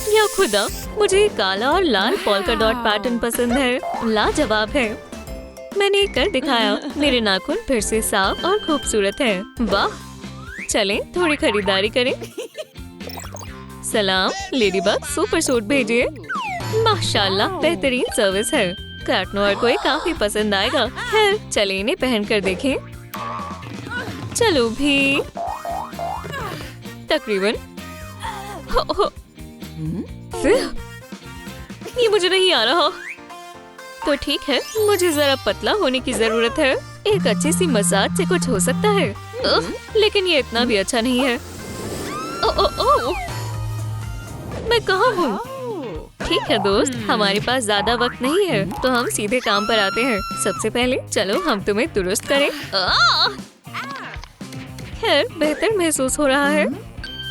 या खुदा, मुझे काला और लाल पॉल्का डॉट पैटर्न पसंद है। लाजवाब है। मैंने कर दिखाया। मेरे नाखून फिर से साफ और खूबसूरत हैं। वाह, चलें थोड़ी खरीदारी करें। सलाम, लेडीबग सुपर सूट भेजिए। माशाल्लाह, बेहतरीन सर्विस है। कार्टनर को ये काफी पसंद आएगा। खैर, चले इन्हें पहन कर देखें। चलो भी। तकरीबन। ये मुझे नहीं आ रहा। तो ठीक है, मुझे जरा पतला होने की जरूरत है। एक अच्छी सी मसाज से कुछ हो सकता है। लेकिन ये इतना भी अच्छा नहीं है। मैं कहाँ हूँ? ठीक है दोस्त, हमारे पास ज्यादा वक्त नहीं है, तो हम सीधे काम पर आते हैं। सबसे पहले चलो हम तुम्हें दुरुस्त करें। खैर, बेहतर महसूस हो रहा है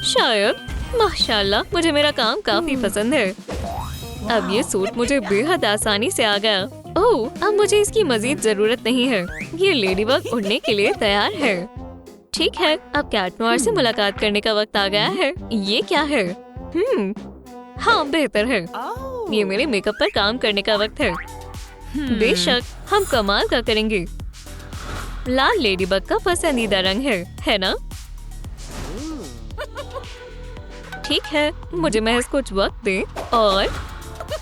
शायद। माशाल्लाह, मुझे मेरा काम काफी पसंद है। अब ये सूट मुझे बेहद आसानी से आ गया। ओह, अब मुझे इसकी मजीद जरूरत नहीं है। ये लेडीबग उड़ने के लिए तैयार है। ठीक है, अब कैटनोर से मुलाकात करने का वक्त आ गया है। ये क्या है? हाँ, बेहतर है। ये मेरे मेकअप पर काम करने का वक्त है। बेशक, हम कमाल का करेंगे। लाल लेडीबग का पसंदीदा रंग है ना? ठीक है, मुझे महज कुछ वक्त दे और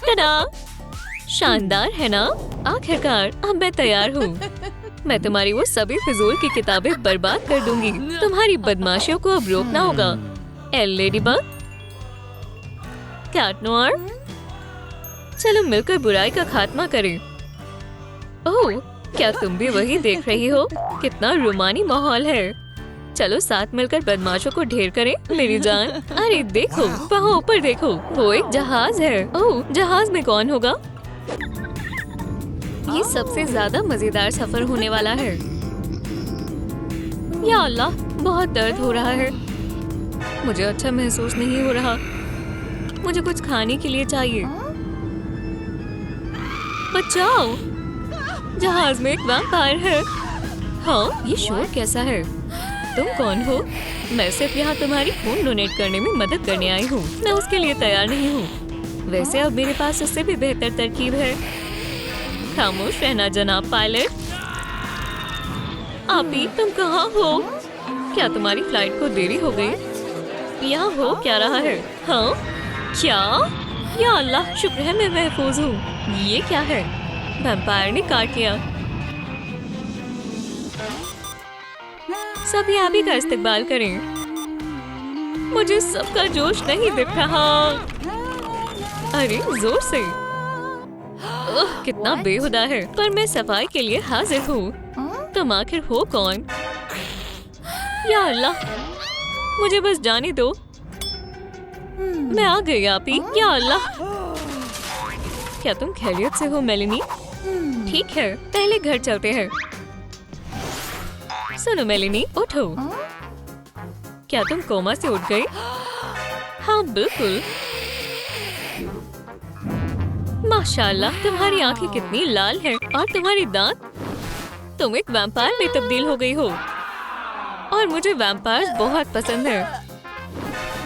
टडा! शानदार है ना? आखिरकार अब मैं तैयार हूँ। मैं तुम्हारी वो सभी फिजूल की किताबें बर्बाद कर दूंगी। तुम्हारी बदमाशियों को अब रोकना होगा। एल लेडीबग, कैट नोयर, चलो मिलकर बुराई का खात्मा करें। ओह, क्या तुम भी वही देख रही हो? कितना रोमानी माहौल है। चलो साथ मिलकर बदमाशों को ढेर करें मेरी जान। अरे देखो, वहाँ ऊपर देखो, वो एक जहाज है। ओह, जहाज में कौन होगा? ये सबसे ज्यादा मजेदार सफर होने वाला है। या अल्लाह, बहुत दर्द हो रहा है। मुझे अच्छा महसूस नहीं हो रहा। मुझे कुछ खाने के लिए चाहिए। बचाओ, जहाज में एक वैम्पायर है। हाँ, ये शोर कैसा है? तुम कौन हो? मैं सिर्फ यहाँ तुम्हारी खून डोनेट करने में मदद करने आई हूँ। मैं उसके लिए तैयार नहीं हूँ। वैसे अब मेरे पास उससे भी बेहतर तरकीब है। खामोश रहना जनाब पायलट। आपी, तुम कहाँ हो? क्या तुम्हारी फ्लाइट को देरी हो गई? यहाँ हो क्या रहा है? हाँ क्या? या अल्लाह, शुक्र है मैं महफूज हूँ। ये क्या है? वैम्पायर ने काट लिया। सभी आप ही का इस्तेमाल करें। मुझे सबका जोश नहीं दिख रहा। अरे जोर से। कितना बेहुदा है, पर मैं सफाई के लिए हाजिर हूँ। तुम आखिर हो कौन? या अल्लाह, मुझे बस जाने दो। मैं आ गई आपी। या अल्लाह, क्या तुम खैरियत से हो मेलिनी? ठीक है, पहले घर चलते हैं। सुनो मेलिनी, उठो। क्या तुम कोमा से उठ गई? हाँ बिल्कुल। माशाल्लाह, तुम्हारी आंखें कितनी लाल हैं और तुम्हारी दांत। तुम एक वैम्पायर में तब्दील हो गई हो। और मुझे वैम्पायर्स बहुत पसंद है।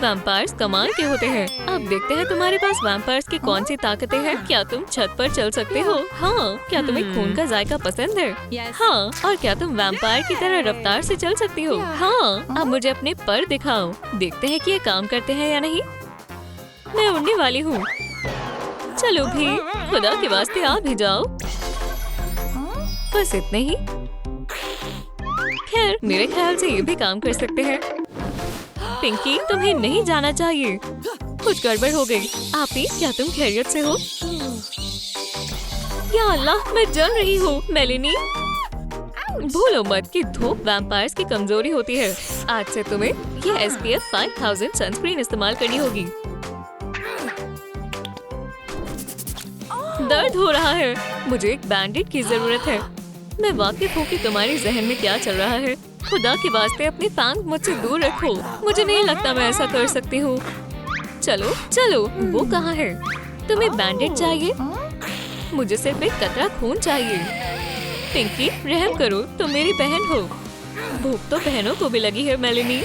वैम्पायर्स कमाल के होते हैं। अब देखते हैं तुम्हारे पास वैम्पायर्स की कौन सी ताकतें हैं। क्या तुम छत पर चल सकते हो? हाँ। क्या तुम्हें खून का जायका पसंद है? हाँ। और क्या तुम वैम्पायर की तरह रफ्तार से चल सकती हो? हाँ। अब मुझे अपने पर दिखाओ। देखते हैं कि ये काम करते हैं या नहीं। मैं उड़ने वाली हूँ। चलो भी, खुदा के वास्ते आ भी जाओ। बस इतने ही। खैर, मेरे ख्याल से ये भी काम कर सकते हैं। पिंकी, तुम्हें नहीं जाना चाहिए। कुछ गड़बड़ हो गई। आपी, क्या तुम खैरियत से हो? या अल्लाह, मैं जल रही हूँ। मेलिनी, भूलो मत कि धूप वैम्पायर्स की कमजोरी होती है। आज से तुम्हें ये SPF 5000 सनस्क्रीन इस्तेमाल करनी होगी। दर्द हो रहा है। मुझे एक बैंडेड की जरूरत है। मैं वाकिफ हूँ कि तुम्हारे जहन में क्या चल रहा है। खुदा के वास्ते अपनी फैंग मुझसे दूर रखो। मुझे नहीं लगता मैं ऐसा कर सकती हूँ। चलो चलो, वो कहाँ है? तुम्हें बैंडेड चाहिए? मुझे सिर्फ एक कतरा खून चाहिए। पिंकी, रहम करो, तुम मेरी बहन हो। भूख तो बहनों को भी लगी है मेलिनी।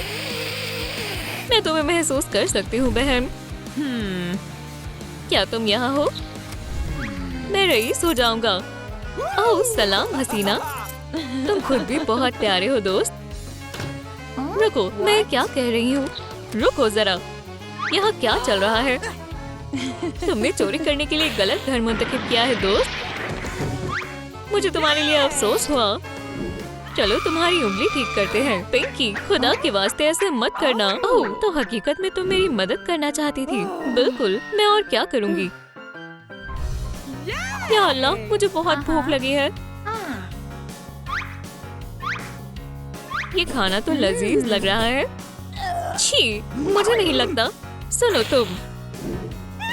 मैं तुम्हें महसूस कर सकती हूँ बहन। क्या तुम यहाँ हो? मैं रईस हो जाऊंगा। ओह सलाम हसीना, तुम खुद भी बहुत प्यारे हो दोस्त। रुको, मैं क्या कह रही हूँ? रुको जरा, यहाँ क्या चल रहा है? तुमने चोरी करने के लिए गलत घर मुंतखब किया है दोस्त। मुझे तुम्हारे लिए अफसोस हुआ। चलो तुम्हारी उंगली ठीक करते हैं। पिंकी, खुदा के वास्ते ऐसे मत करना। ओह, तो हकीकत में तुम मेरी मदद करना चाहती थी। बिल्कुल, मैं और क्या करूँगी। या अल्लाह, मुझे बहुत भूख लगी है। ये खाना तो लजीज लग रहा है। छी, मुझे नहीं लगता। सुनो तुम,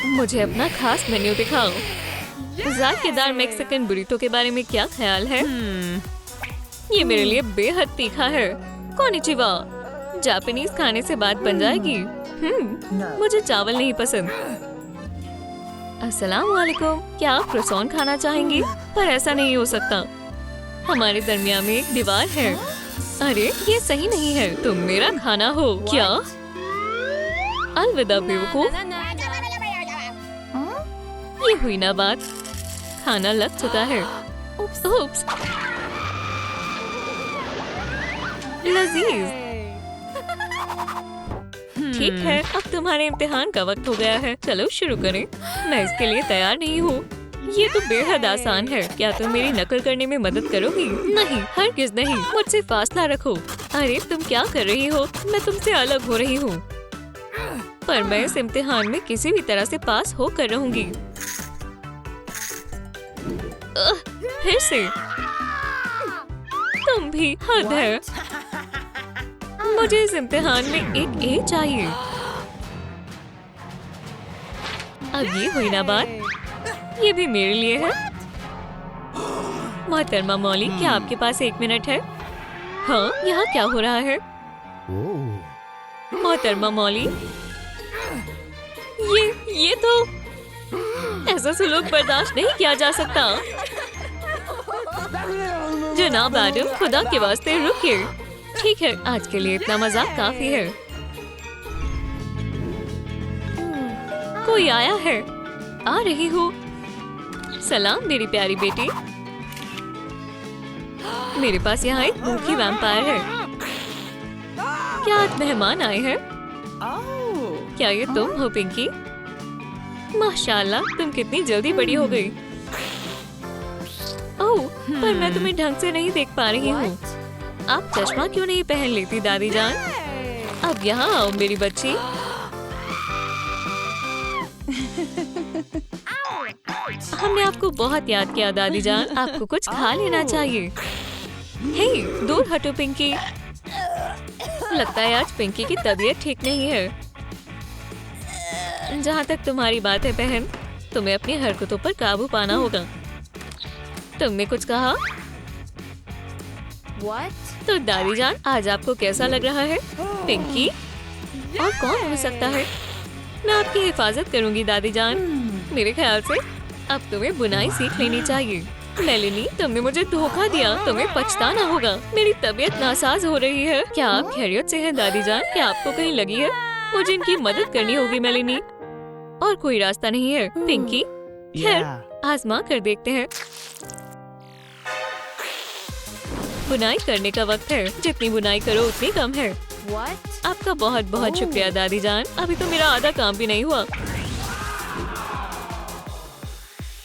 मुझे अपना खास मेन्यू दिखाओ। जायकेदार मेक्सिकन बुरीतो के बारे में क्या ख्याल है? ये मेरे लिए बेहद तीखा है। कोनिचिवा, जापानीज खाने से बात बन जाएगी। मुझे चावल नहीं पसंद। अस्सलाम वालेकुम, क्या आप क्रोसान खाना चाहेंगी? पर ऐसा नहीं हो सकता, हमारे दरमियान में एक दीवार है। अरे ये सही नहीं है, तुम मेरा खाना हो क्या? अलविदा बेवकूफ। ये हुई ना बात, खाना लग चुका है। उप्स। लजीज। ठीक है, अब तुम्हारे इम्तिहान का वक्त हो गया है। चलो शुरू करें। मैं इसके लिए तैयार नहीं हूँ। ये तो बेहद आसान है। क्या तुम मेरी नकल करने में मदद करोगी? नहीं, हरगिज़ नहीं। मुझसे फासला रखो। अरे तुम क्या कर रही हो? मैं तुमसे अलग हो रही हूँ। पर मैं इस इम्तिहान में किसी भी तरह से पास होकर रहूंगी। फिर से तुम भी, हद है। मुझे इस इम्तिहान में एक ए चाहिए। अब ये हुई ना बात। ये भी मेरे लिए है। मोहतरमा मौली, क्या आपके पास 1 मिनट है? हाँ, यहाँ क्या हो रहा है? मोहतरमा मौली, ये तो ऐसा सुलूक बर्दाश्त नहीं किया जा सकता। जनाब एडम, खुदा के वास्ते रुकिए। ठीक है, आज के लिए इतना मजाक काफी है। कोई आया है? आ रही हूँ। सलाम मेरी प्यारी बेटी। मेरे पास यहाँ एक भूखी वैम्पायर है। क्या आज मेहमान आए हैं? क्या ये तुम हो पिंकी? माशाल्लाह, तुम कितनी जल्दी बड़ी हो गई। ओह, पर मैं तुम्हें ढंग से नहीं देख पा रही हूँ। आप चश्मा क्यों नहीं पहन लेती दादी जान? अब यहाँ आओ मेरी बच्ची। हमने आपको बहुत याद किया दादी जान। आपको कुछ खा लेना चाहिए। हे, दूर हटो पिंकी। लगता है आज पिंकी की तबीयत ठीक नहीं है। जहाँ तक तुम्हारी बात है बहन, तुम्हें अपनी हरकतों पर काबू पाना होगा। तुमने कुछ कहा? What? तो दादी जान, आज आपको कैसा लग रहा है? पिंकी? और कौन हो सकता है? मैं आपकी हिफाजत करूंगी दादी जान। मेरे ख्याल से अब तुम्हें बुनाई सीख लेनी चाहिए। मेलिनी, तुमने मुझे धोखा दिया। तुम्हें पछताना होगा। मेरी तबीयत नासाज हो रही है। क्या आप खैरियत से हैं दादी जान? क्या आपको कहीं लगी है? मुझे इनकी मदद करनी होगी मेलिनी। और कोई रास्ता नहीं है पिंकी। खैर, आजमा कर देखते हैं। बुनाई करने का वक्त है। जितनी बुनाई करो उतनी कम है। What? आपका बहुत बहुत शुक्रिया दादी जान। अभी तो मेरा आधा काम भी नहीं हुआ।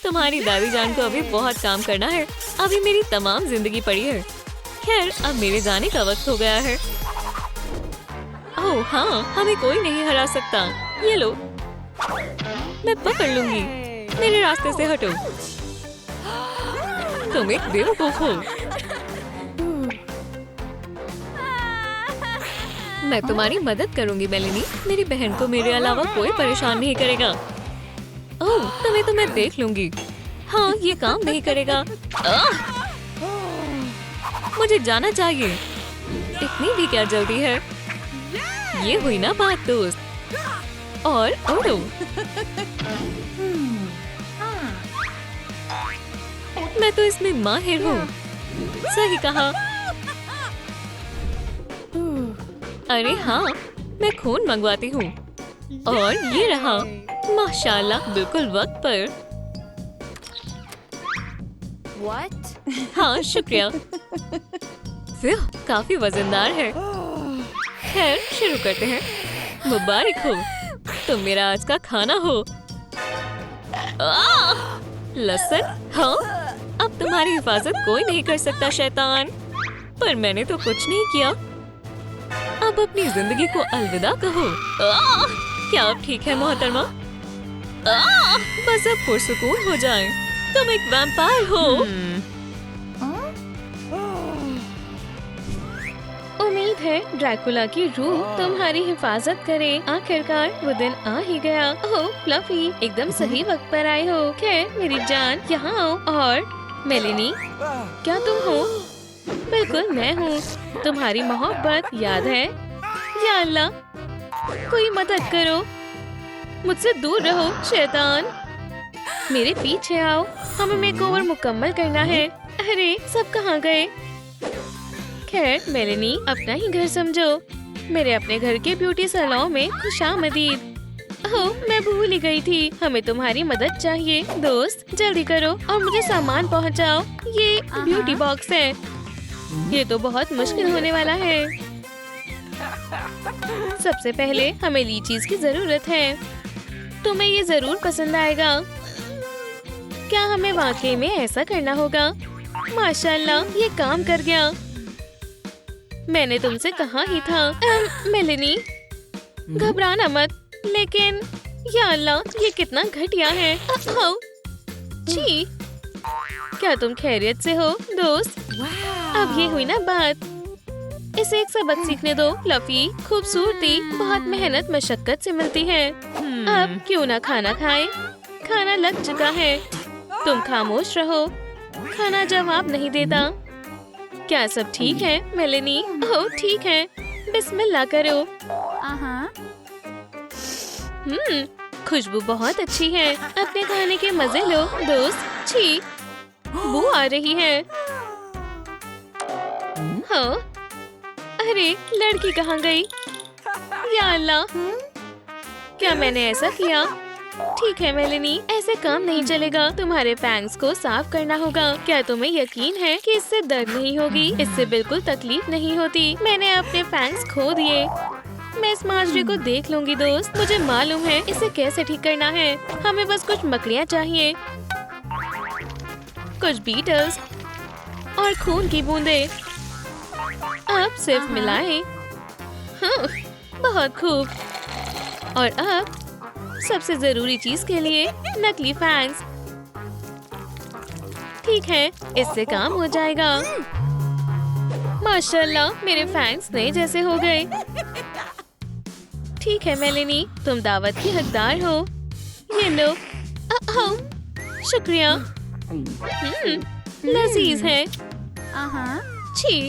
तुम्हारी दादी जान को अभी बहुत काम करना है। अभी मेरी तमाम जिंदगी पड़ी है। खैर, अब मेरे जाने का वक्त हो गया है। ओह हाँ, हमें कोई नहीं हरा सकता। ये लो, मैं पकड़ लूंगी। मेरे रास्ते से हटो। तुम एक बेवकूफ हो। मैं तुम्हारी मदद करूंगी मेलिनी। मेरी बहन को मेरे अलावा कोई परेशान नहीं करेगा। ओह, तुम्हें तो मैं देख लूंगी। हाँ, ये काम नहीं करेगा। मुझे जाना चाहिए। इतनी भी क्या जल्दी है? ये हुई ना बात दोस्त। और उड़ो। मैं तो इसमें माहिर हूँ। सही कहा। अरे हाँ, मैं खून मंगवाती हूँ। और ये रहा। माशाल्लाह, बिल्कुल वक्त पर। What? हाँ, शुक्रिया। काफी वजनदार है। खैर, शुरू करते हैं। मुबारक हो, तुम मेरा आज का खाना हो। लहसुन? हाँ, अब तुम्हारी हिफाजत कोई नहीं कर सकता शैतान। पर मैंने तो कुछ नहीं किया। अब अपनी जिंदगी को अलविदा कहो। क्या अब ठीक है मोहतरमा? बस अब पुरसुकून हो जाएं। तुम एक वैम्पायर हो। उम्मीद है ड्रैकुला की रूह तुम्हारी हिफाजत करे। आखिरकार वो दिन आ ही गया। ओह फ्लफी, एकदम सही वक्त पर आए हो। खैर मेरी जान, यहाँ आओ। और मेलिनी, क्या तुम हो? बिल्कुल मैं हूँ। तुम्हारी मोहब्बत याद है? या अल्लाह, कोई मदद करो। मुझसे दूर रहो शैतान। मेरे पीछे आओ, हमें मेकओवर मुकम्मल करना है। अरे सब कहाँ गए? खैर मेलिनी, अपना ही घर समझो। मेरे अपने घर के ब्यूटी सैलून में खुशामदीद। ओह, मैं भूल ही गई थी। हमें तुम्हारी मदद चाहिए। दोस्त, जल्दी करो और मुझे सामान पहुंचाओ। ये ब्यूटी बॉक्स है। ये तो बहुत मुश्किल होने वाला है। सबसे पहले हमें लीचीज की जरूरत है। तुम्हें ये जरूर पसंद आएगा। क्या हमें वाकई में ऐसा करना होगा? माशाल्लाह, ये काम कर गया। मैंने तुमसे कहा ही था। मेलेनी, घबराना मत। लेकिन या अल्लाह, ये कितना घटिया है। छी, क्या तुम खैरियत से हो दोस्त? अब ये हुई ना बात। इसे एक सबक सीखने दो फ्लफी। खूबसूरती बहुत मेहनत मशक्कत से मिलती है। अब क्यों ना खाना खाए? खाना लग चुका है। तुम खामोश रहो। खाना जवाब नहीं देता। क्या सब ठीक है मेलेनी? ओह ठीक है। बिस्मिल्लाह करो। खुशबू बहुत अच्छी है। अपने खाने के मजे लो दोस्त। छी, बू आ रही है। हाँ, अरे लड़की कहाँ गई? या अल्लाह, क्या मैंने ऐसा किया? ठीक है मेलेनी, ऐसे काम नहीं चलेगा। तुम्हारे फैंग्स को साफ करना होगा। क्या तुम्हें यकीन है कि इससे दर्द नहीं होगी? इससे बिल्कुल तकलीफ नहीं होती। मैंने अपने फैंग्स खो दिए। मैं इस माजरे को देख लूंगी दोस्त। मुझे मालूम है इसे कैसे ठीक करना है। हमें बस कुछ मकड़ियाँ चाहिए, कुछ बीटल्स और खून की बूंदें। अब सिर्फ मिलाएं। हाँ, बहुत खूब। और अब सबसे जरूरी चीज के लिए नकली फैंग्स। ठीक है, इससे काम हो जाएगा। माशाल्लाह, मेरे फैंग्स नए जैसे हो गए। ठीक है मेलेनी, तुम दावत की हकदार हो। ये लो। शुक्रिया। लजीज है। छी,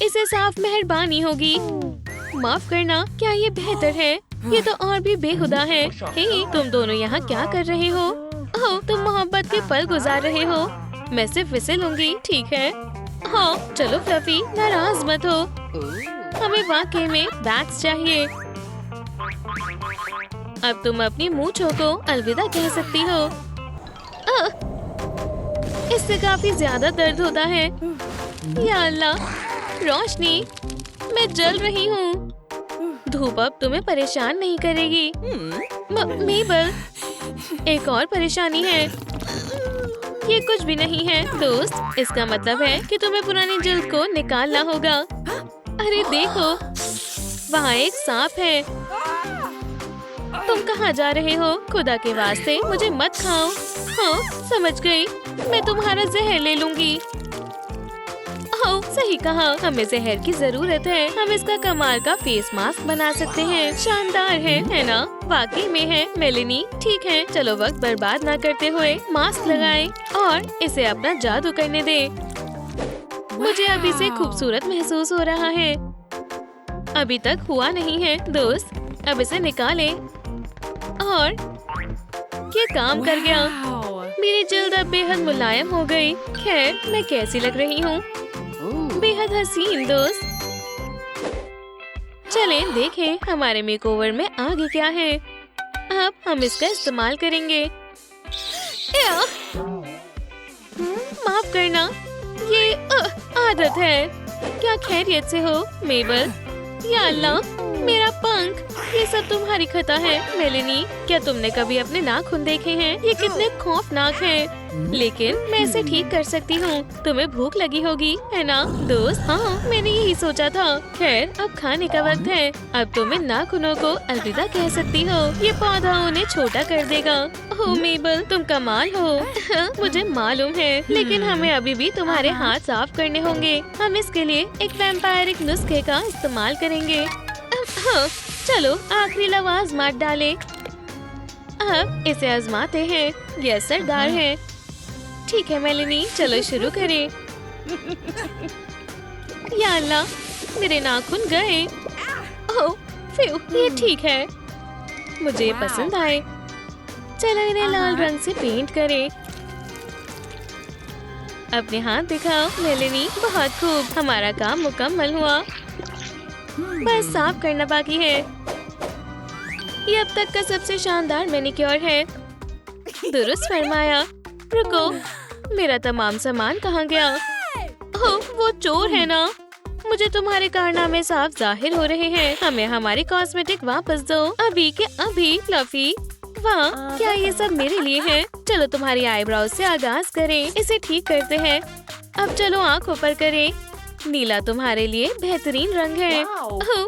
इसे साफ मेहरबानी होगी। माफ करना, क्या ये बेहतर है? ये तो और भी बेहुदा है। हे, तुम दोनों यहाँ क्या कर रहे हो? ओह, तुम मोहब्बत के पल गुजार रहे हो। मैं सिर्फ इसे लूंगी, ठीक है? हाँ, चलो फ्लफी, नाराज मत हो। हमें वाकई में बैग्स चाहिए। अब तुम अपनी मूंछों को अलविदा कह सकती हो। इससे काफी ज्यादा दर्द होता है। या अल्लाह, रोशनी, मैं जल रही हूँ। धूप अब तुम्हें परेशान नहीं करेगी। मेबल, एक और परेशानी है। ये कुछ भी नहीं है दोस्त। इसका मतलब है कि तुम्हें पुरानी जल्द को निकालना होगा। अरे देखो, वहाँ एक सांप है। तुम कहाँ जा रहे हो? खुदा के वास्ते मुझे मत खाओ। हाँ, समझ गई। मैं तुम्हारा जहर ले लूंगी। ओह, सही कहा, हमें जहर की जरूरत है। हम इसका कमाल का फेस मास्क बना सकते हैं। शानदार है ना? वाकई में है मेलेनी। ठीक है, चलो वक्त बर्बाद ना करते हुए मास्क लगाएं और इसे अपना जादू करने दे। मुझे अभी से खूबसूरत महसूस हो रहा है। अभी तक हुआ नहीं है दोस्त। अब इसे निकालें और ये काम कर गया। मेरी जल्द अब बेहद मुलायम हो गई। खैर, मैं कैसी लग रही हूँ? बेहद हसीन दोस्त। चलें देखें हमारे मेकओवर में आगे क्या है। अब हम इसका इस्तेमाल करेंगे। माफ करना, ये आदत है। क्या खैरियत से हो मेबल? या अल्लाह, मेरा पंख। ये सब तुम्हारी खता है मेलेनी। क्या तुमने कभी अपने नाखून देखे हैं? ये कितने खौफनाक हैं। लेकिन मैं इसे ठीक कर सकती हूँ। तुम्हें भूख लगी होगी, है ना दोस्त? हाँ, मैंने यही सोचा था। खैर, अब खाने का वक्त है। अब तुम इन नाखूनों को अलविदा कह सकती हो। ये पौधा उन्हें छोटा कर देगा। ओह मेबल, तुम कमाल हो। मुझे मालूम है, लेकिन हमें अभी भी तुम्हारे हाथ साफ करने होंगे। हम इसके लिए एक वैम्पायरिक नुस्खे का इस्तेमाल करेंगे। हाँ, चलो आखिरी लवाज मार डाले। अब इसे आजमाते हैं। ये असरदार है। ठीक है मेलेनी, चलो शुरू करें। या अल्लाह, मेरे नाखून गए। ओह, फिर ये ठीक है। मुझे पसंद आए। चलो इन्हें लाल रंग से पेंट करें। अपने हाथ दिखाओ मेलेनी। बहुत खूब, हमारा काम मुकम्मल हुआ। बस साफ करना बाकी है। ये अब तक का सबसे शानदार मैनिक्योर है। दुरुस्त फरमाया। रुको, मेरा तमाम सामान कहाँ गया? ओह, वो चोर है ना? मुझे तुम्हारे कारनामे साफ जाहिर हो रहे हैं। हमें हमारी कॉस्मेटिक वापस दो, अभी के अभी। फ्लफी, वाह, क्या ये सब मेरे लिए है? चलो तुम्हारी आईब्रोज से आगाज करें, इसे ठीक करते हैं। अब चलो आँख ऊपर करें। नीला तुम्हारे लिए बेहतरीन रंग है। ओह,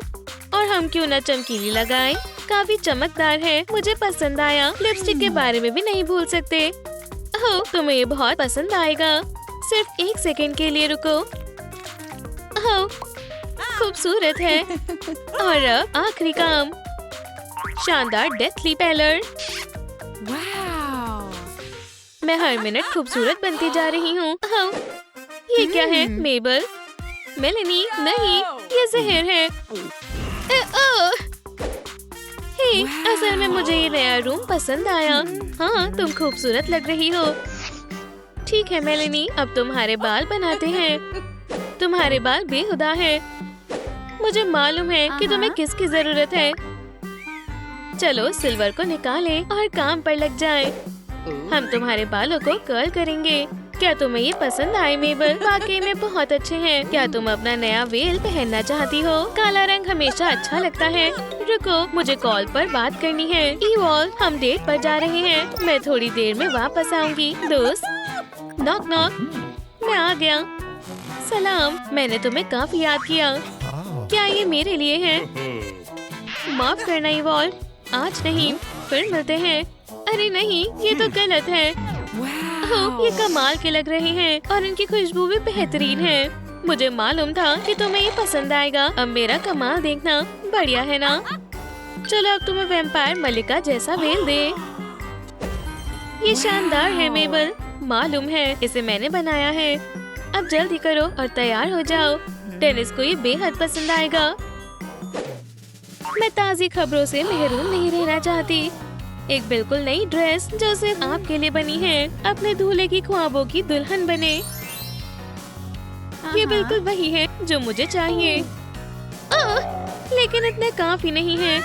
और हम क्यों न चमकीली लगाएं? काफी चमकदार है, मुझे पसंद आया। लिपस्टिक के बारे में भी नहीं भूल सकते। ओह, तुम्हें ये बहुत पसंद आएगा। सिर्फ 1 सेकंड के लिए रुको। ओह, खूबसूरत है। और अब आखिरी काम, शानदार डेथली पैलर। मैं हर मिनट खूबसूरत बनती जा रही हूँ। ओह, ये क्या है? मेबल, मेलेनी, नहीं, ये जहर है। हे, असल में मुझे ये नया रूम पसंद आया। हाँ, तुम खूबसूरत लग रही हो। ठीक है मेलेनी, अब तुम्हारे बाल बनाते हैं। तुम्हारे बाल बेहुदा हैं। मुझे मालूम है कि तुम्हें किसकी जरूरत है। चलो सिल्वर को निकालें और काम पर लग जाएं। हम तुम्हारे बालों को कर्ल करेंगे। क्या तुम्हें ये पसंद आए मेबल? वाकई में बहुत अच्छे हैं। क्या तुम अपना नया वेल पहनना चाहती हो? काला रंग हमेशा अच्छा लगता है। रुको, मुझे कॉल पर बात करनी है। ईवॉल, हम डेट पर जा रहे हैं। मैं थोड़ी देर में वापस आऊंगी। दोस्त, नॉक नॉक। मैं आ गया। सलाम, मैंने तुम्हें काफी याद किया। क्या ये मेरे लिए है? माफ करना ईवॉल, आज नहीं, फिर मिलते हैं। अरे नहीं, ये तो गलत है। ओह, ये कमाल के लग रहे हैं और इनकी खुशबू भी बेहतरीन है। मुझे मालूम था कि तुम्हें ये पसंद आएगा। अब मेरा कमाल देखना, बढ़िया है ना? चलो अब तुम्हें वैम्पायर मलिका जैसा वेल दे। ये शानदार है मेबल, मालूम है, इसे मैंने बनाया है। अब जल्दी करो और तैयार हो जाओ। टेनिस को ये बेहद पसंद आएगा। मैं ताज़ी खबरों से महरूम नहीं रहना चाहती। एक बिल्कुल नई ड्रेस जो सिर्फ आपके लिए बनी है। अपने दूल्हे की ख्वाबों की दुल्हन बने। ये बिल्कुल वही है जो मुझे चाहिए। लेकिन इतने काफी नहीं है।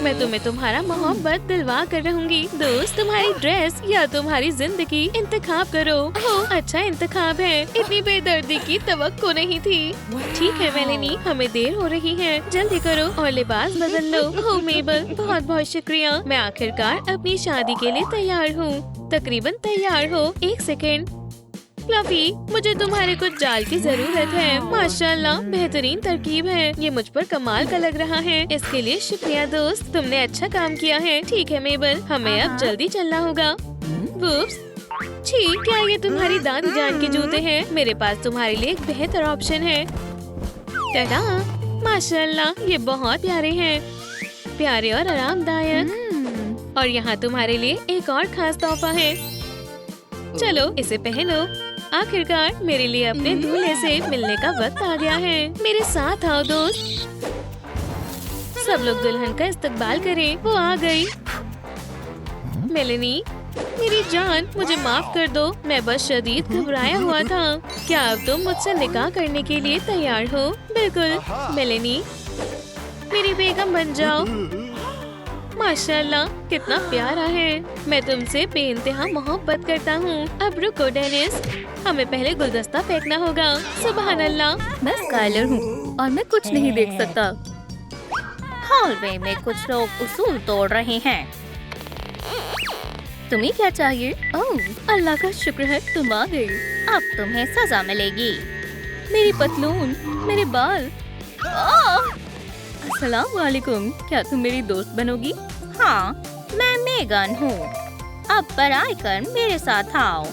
मैं तुम्हें तुम्हारा मोहब्बत दिलवा कर रहूंगी। दोस्त, तुम्हारी ड्रेस या तुम्हारी जिंदगी, इंतखाब करो। ओह, अच्छा इंतखाब है। इतनी बेदर्दी की तवक्को नहीं थी। ठीक है मेलेनी, हमें देर हो रही है, जल्दी करो और लिबास बदल लो। ओह मेबल, बहुत बहुत शुक्रिया। मैं आखिरकार अपनी शादी के लिए तैयार हूँ। तकरीबन तैयार हो। 1 सेकेंड। फ्लफी, मुझे तुम्हारे कुछ जाल की जरूरत है। माशाल्लाह, बेहतरीन तरकीब है। ये मुझ पर कमाल का लग रहा है। इसके लिए शुक्रिया दोस्त, तुमने अच्छा काम किया है। ठीक है मेबल, हमें अब जल्दी चलना होगा। वुप्स, छी, क्या ये तुम्हारी दादी जान के जूते हैं? मेरे पास तुम्हारे लिए एक बेहतर ऑप्शन है। टाटा, माशाल्लाह, ये बहुत प्यारे हैं। प्यारे और आरामदायक। और यहाँ तुम्हारे लिए एक और खास तोहफा है। चलो इसे पहनो। आखिरकार मेरे लिए अपने दूल्हे से मिलने का वक्त आ गया है। मेरे साथ आओ दोस्त। सब लोग दुल्हन का इस्तकबाल करें। वो आ गई। मेलेनी, मेरी जान, मुझे माफ कर दो। मैं बस शदीद घबराया हुआ था। क्या अब तुम मुझसे निकाह करने के लिए तैयार हो? बिल्कुल। मेलेनी, मेरी बेगम बन जाओ। माशाल्लाह, कितना प्यारा है। मैं तुमसे बेइंतहा मोहब्बत करता हूँ। अब रुको डेनिस, हमें पहले गुलदस्ता फेंकना होगा। सुभान अल्लाह। मैं स्काइलर हूँ और मैं कुछ नहीं देख सकता। हॉलवे में कुछ लोग उसूल तोड़ रहे हैं। तुम्हें क्या चाहिए? ओह, अल्लाह का शुक्र है तुम आ गई। अब तुम्हें सजा मिलेगी। मेरी पतलून, मेरे बाल। अस्सलाम वालेकुम, क्या तुम मेरी दोस्त बनोगी? हाँ, मैं मेगन हूँ। अब पढ़ाई कर मेरे साथ आओ।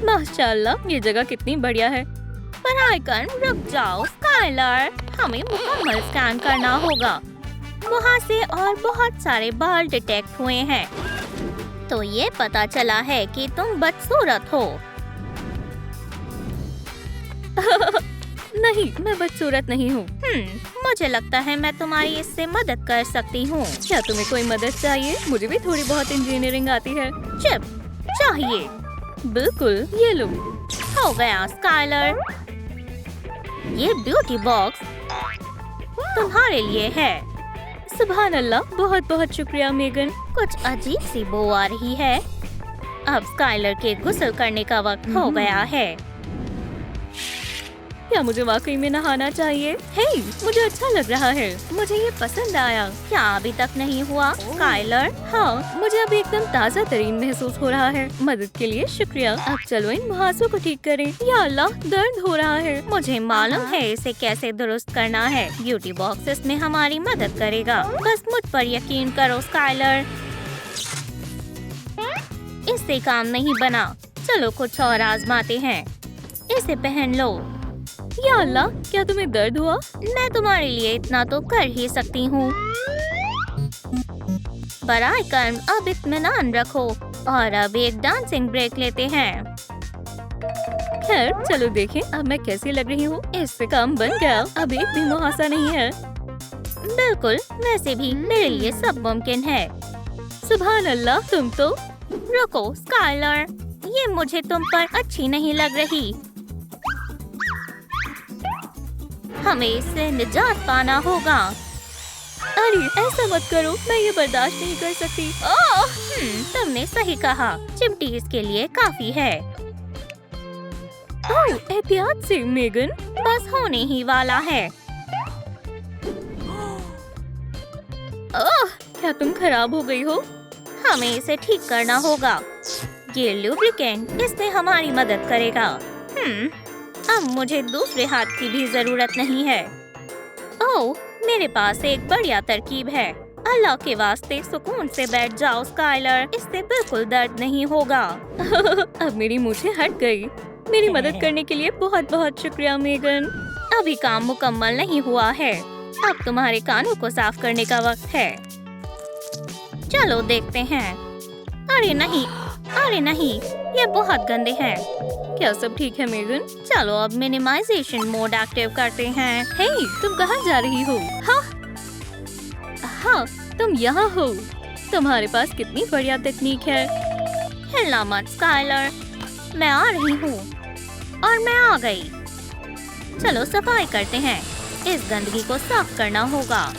माशाल्लाह, ये जगह कितनी बढ़िया है। पढ़ाई कर, रुक जाओ स्काइलर, हमें मुकम्मल स्कैन करना होगा। वहाँ से और बहुत सारे बाल डिटेक्ट हुए हैं, तो ये पता चला है कि तुम बदसूरत हो। नहीं, मैं बदसूरत नहीं हूँ। मुझे लगता है मैं तुम्हारी इससे मदद कर सकती हूँ। क्या तुम्हें कोई मदद चाहिए? मुझे भी थोड़ी बहुत इंजीनियरिंग आती है। चिप चाहिए? बिल्कुल, ये लो। हो गया स्काइलर। ये ब्यूटी बॉक्स तुम्हारे लिए है। सुभान अल्लाह, बहुत बहुत शुक्रिया मेगन। कुछ अजीब सी बो आ रही है। अब स्काइलर के गुस्ल करने का वक्त हो गया है। क्या मुझे वाकई में नहाना चाहिए? हे, मुझे अच्छा लग रहा है, मुझे ये पसंद आया। क्या अभी तक नहीं हुआ स्काइलर? हाँ, मुझे अभी एकदम ताज़ा तरीन महसूस हो रहा है। मदद के लिए शुक्रिया। अब चलो इन मुहासों को ठीक करें। या अल्लाह, दर्द हो रहा है। मुझे मालूम है इसे कैसे दुरुस्त करना है। ब्यूटी बॉक्स इसमें हमारी मदद करेगा। बस मुझ पर यकीन करो स्काइलर। इससे काम नहीं बना। चलो कुछ और आजमाते हैं। इसे पहन लो। या अल्लाह, क्या तुम्हें दर्द हुआ? मैं तुम्हारे लिए इतना तो कर ही सकती हूँ। बराए कर्म, अब इत्मीनान रखो और अब एक डांसिंग ब्रेक लेते हैं। खैर, चलो देखें अब मैं कैसी लग रही हूँ। इससे काम बन गया। अब एक भी मुहासा नहीं है। बिल्कुल, वैसे भी मेरे लिए सब मुमकिन है। सुभान अल्लाह, तुम तो। रुको स्काइलर, ये मुझे तुम पर अच्छी नहीं लग रही। हमें इससे निजात पाना होगा। अरे ऐसा मत करो, मैं ये बर्दाश्त नहीं कर सकती। तुमने सही कहा। चिमटी इसके लिए काफी है। ओह, एहतियात से मेगन। बस होने ही वाला है। ओह, क्या तुम खराब हो गई हो? हमें इसे ठीक करना होगा। ये लुब्रिकेंट इसमें हमारी मदद करेगा। अब मुझे दूसरे हाथ की भी जरूरत नहीं है। ओह, मेरे पास एक बढ़िया तरकीब है। अल्लाह के वास्ते सुकून से बैठ जाओ स्काइलर, इससे बिल्कुल दर्द नहीं होगा। अब मेरी मूछें हट गई। मेरी मदद करने के लिए बहुत बहुत शुक्रिया मेगन। अभी काम मुकम्मल नहीं हुआ है। अब तुम्हारे कानों को साफ करने का वक्त है। चलो देखते हैं। अरे नहीं, अरे नहीं, ये बहुत गंदे हैं। क्या सब ठीक है मेगन? चलो अब मिनिमाइजेशन मोड एक्टिव करते हैं। हे, तुम कहाँ जा रही हो? हाँ, तुम यहाँ हो। तुम्हारे पास कितनी बढ़िया तकनीक है। हिलना मत स्काइलर, मैं आ रही हूँ। और मैं आ गई। चलो सफाई करते हैं। इस गंदगी को साफ करना होगा।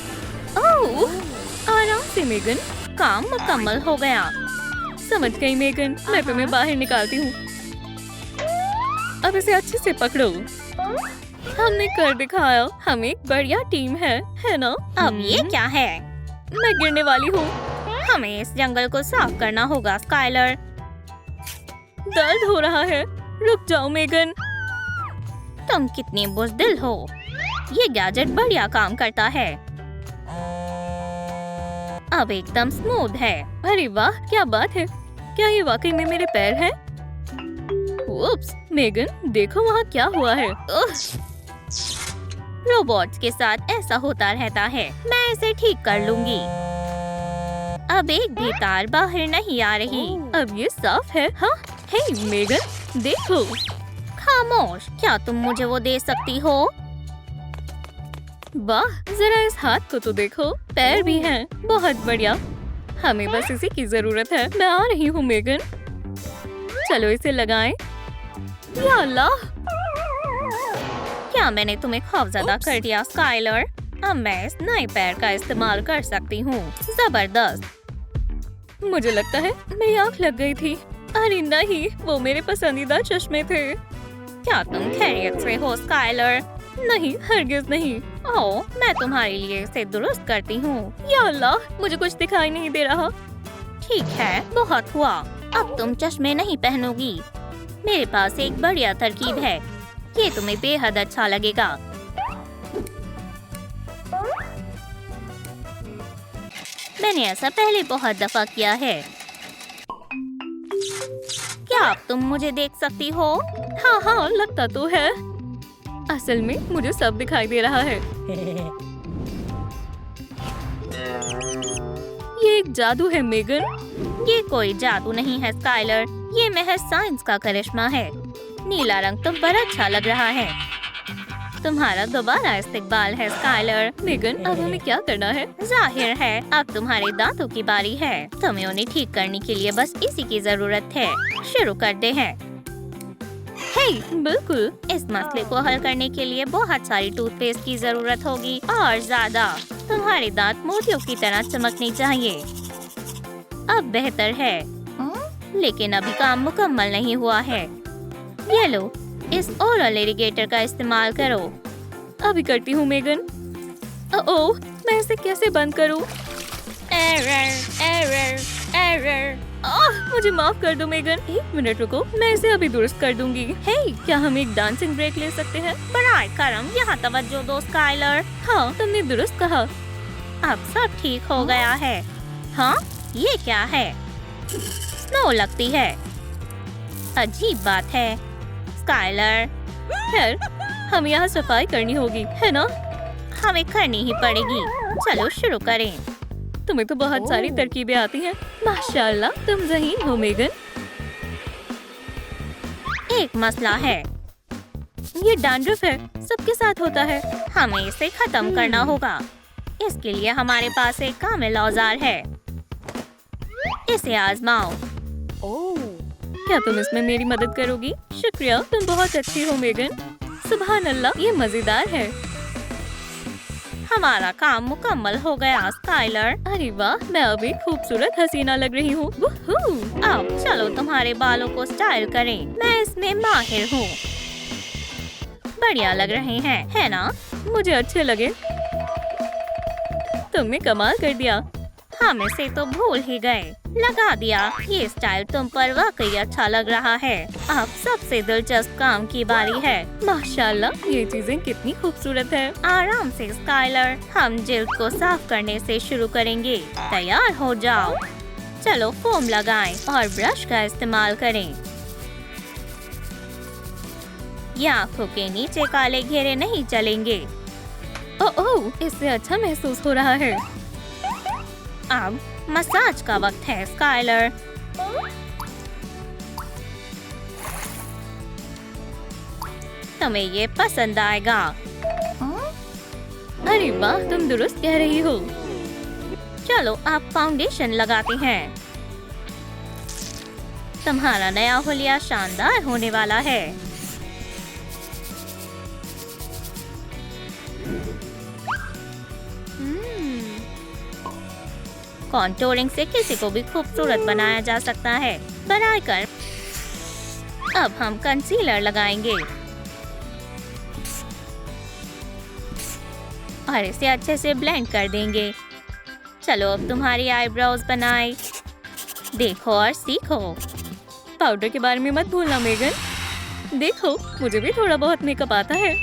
ओह, आराम से मेगन। काम मुकम्मल हो गया। समझ गई मेगन, मैं तुम्हें बाहर निकालती हूँ। अब इसे अच्छे से पकड़ो। हमने कर दिखाया। हम एक बढ़िया टीम है ना? अब ये क्या है? मैं गिरने वाली हूँ। हमें इस जंगल को साफ करना होगा स्काइलर। दर्द हो रहा है। रुक जाओ मेगन। तुम कितनी बुज़दिल हो। ये गैजेट बढ़िया काम करता है। अब एकदम स्मूथ है। अरे वाह, क्या बात है। क्या ये वाकई में मेरे पैर हैं? उप्स, मेगन, देखो वहाँ क्या हुआ है। रोबोट्स के साथ ऐसा होता रहता है। मैं इसे ठीक कर लूंगी। अब एक भी तार बाहर नहीं आ रही। अब ये साफ है। हाँ, हे मेगन, देखो। खामोश, क्या तुम मुझे वो दे सकती हो? वाह, जरा इस हाथ को तो देखो। पैर भी हैं। बहुत बढ़िया। हमें बस इसी की जरूरत है। मैं आ रही हूँ मेगन। चलो इसे लगाएं। या अल्लाह, क्या मैंने तुम्हें खौफजदा कर दिया स्काइलर? अब मैं इस नए पैर का इस्तेमाल कर सकती हूँ। जबरदस्त। मुझे लगता है मेरी आँख लग गई थी। अरे नहीं, वो मेरे पसंदीदा चश्मे थे। क्या तुम खैरियत से हो स्काइलर? नहीं, हरगिज नहीं। ओह, मैं तुम्हारे लिए इसे दुरुस्त करती हूँ। या अल्लाह, मुझे कुछ दिखाई नहीं दे रहा। ठीक है, बहुत हुआ। अब तुम चश्मे नहीं पहनोगी। मेरे पास एक बढ़िया तरकीब है। ये तुम्हें बेहद अच्छा लगेगा। मैंने ऐसा पहले बहुत दफा किया है। क्या अब तुम मुझे देख सकती हो? हाँ हाँ, लगता तो है। असल में मुझे सब दिखाई दे रहा है। ये एक जादू है मेगन। ये कोई जादू नहीं है स्काइलर, ये महज साइंस का करिश्मा है। नीला रंग तुम पर अच्छा लग रहा है। तुम्हारा दोबारा इस्तेकबाल है स्काइलर। मेगन, अब हमें क्या करना है? जाहिर है अब तुम्हारे दांतों की बारी है। तुम्हें उन्हें ठीक करने के लिए बस इसी की जरूरत है। शुरू करते हैं। हे, बिल्कुल। इस मसले को हल करने के लिए बहुत सारी टूथपेस्ट की जरूरत होगी और ज्यादा। तुम्हारे दांत मोतियों की तरह चमकने चाहिए। अब बेहतर है, लेकिन अभी काम मुकम्मल नहीं हुआ है। ये लो, इस ओरल इरिगेटर का इस्तेमाल करो। अभी करती हूँ मेगन। ओह, मैं इसे कैसे बंद करूँ? Error, error, error. मुझे माफ कर दो मेगन। 1 मिनट रुको, मैं इसे अभी दुरुस्त कर दूंगी। हे, क्या हम एक डांसिंग ब्रेक ले सकते हैं? बराए करम, यहाँ तवज्जो दो स्काइलर। हाँ, तुमने दुरुस्त कहा। अब सब ठीक हो गया है। हाँ, ये क्या है? स्नो लगती है। अजीब बात है। स्काइलर, खैर, हमें यहाँ सफाई करनी होगी, है ना? हमें करनी ही पड़ेगी। चलो शुरू करें। तुम्हें तो बहुत सारी तरकीबें आती हैं। माशाल्लाह, तुम ज़हीन हो मेगन। एक मसला है। ये डैंड्रफ है, सबके साथ होता है। हमें इसे खत्म करना होगा। इसके लिए हमारे पास एक कामिल औजार है। इसे आजमाओ। क्या तुम इसमें मेरी मदद करोगी? शुक्रिया, तुम बहुत अच्छी हो मेगन। सुभान अल्लाह, ये मजेदार है। हमारा काम मुकम्मल हो गया स्काइलर। अरे वाह, मैं अभी खूबसूरत हसीना लग रही हूँ। वुहू! अब चलो तुम्हारे बालों को स्टाइल करें। मैं इसमें माहिर हूँ। बढ़िया लग रहे हैं, है ना? मुझे अच्छे लगे। तुमने कमाल कर दिया। हम इसे तो भूल ही गए। लगा दिया। ये स्टाइल तुम पर वाकई अच्छा लग रहा है। अब सबसे दिलचस्प काम की बारी है। माशाल्लाह, ये चीजें कितनी खूबसूरत है। आराम से स्काइलर। हम जिल्द को साफ करने से शुरू करेंगे। तैयार हो जाओ। चलो फोम लगाएं और ब्रश का इस्तेमाल करें। ये आँखों के नीचे काले घेरे नहीं चलेंगे। ओह, इससे अच्छा महसूस हो रहा है। अब मसाज का वक्त है स्काइलर। तुम्हें ये पसंद आएगा। अरे वाह, तुम दुरुस्त कह रही हो। चलो अब फाउंडेशन लगाते हैं। तुम्हारा नया हुलिया शानदार होने वाला है। कॉन्टोरिंग से किसी को भी खूबसूरत बनाया जा सकता है। बनाए कर अब हम कंसीलर लगाएंगे और इसे अच्छे से ब्लेंड कर देंगे। चलो अब तुम्हारी आईब्रोज बनाए। देखो और सीखो। पाउडर के बारे में मत भूलना मेगन। देखो, मुझे भी थोड़ा बहुत मेकअप आता है।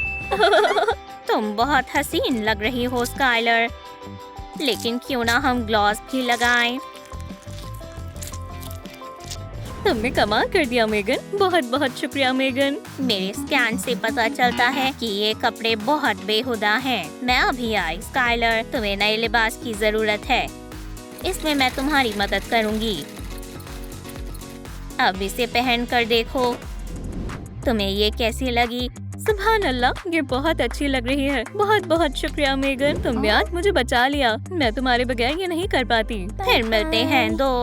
तुम बहुत हसीन लग रही हो स्काइलर। लेकिन क्यों ना हम ग्लॉस भी लगाएं? तुमने कमाल कर दिया मेगन। बहुत बहुत शुक्रिया मेगन। मेरे स्कैन से पता चलता है कि ये कपड़े बहुत बेहुदा हैं। मैं अभी आई स्काइलर। तुम्हें नए लिबास की जरूरत है। इसमें मैं तुम्हारी मदद करूंगी। अब इसे पहन कर देखो। तुम्हें ये कैसी लगी? सुभान अल्लाह, ये बहुत अच्छी लग रही है। बहुत बहुत शुक्रिया मेगन, तुमने आज मुझे बचा लिया। मैं तुम्हारे बगैर ये नहीं कर पाती। फिर मिलते हैं दोस्त।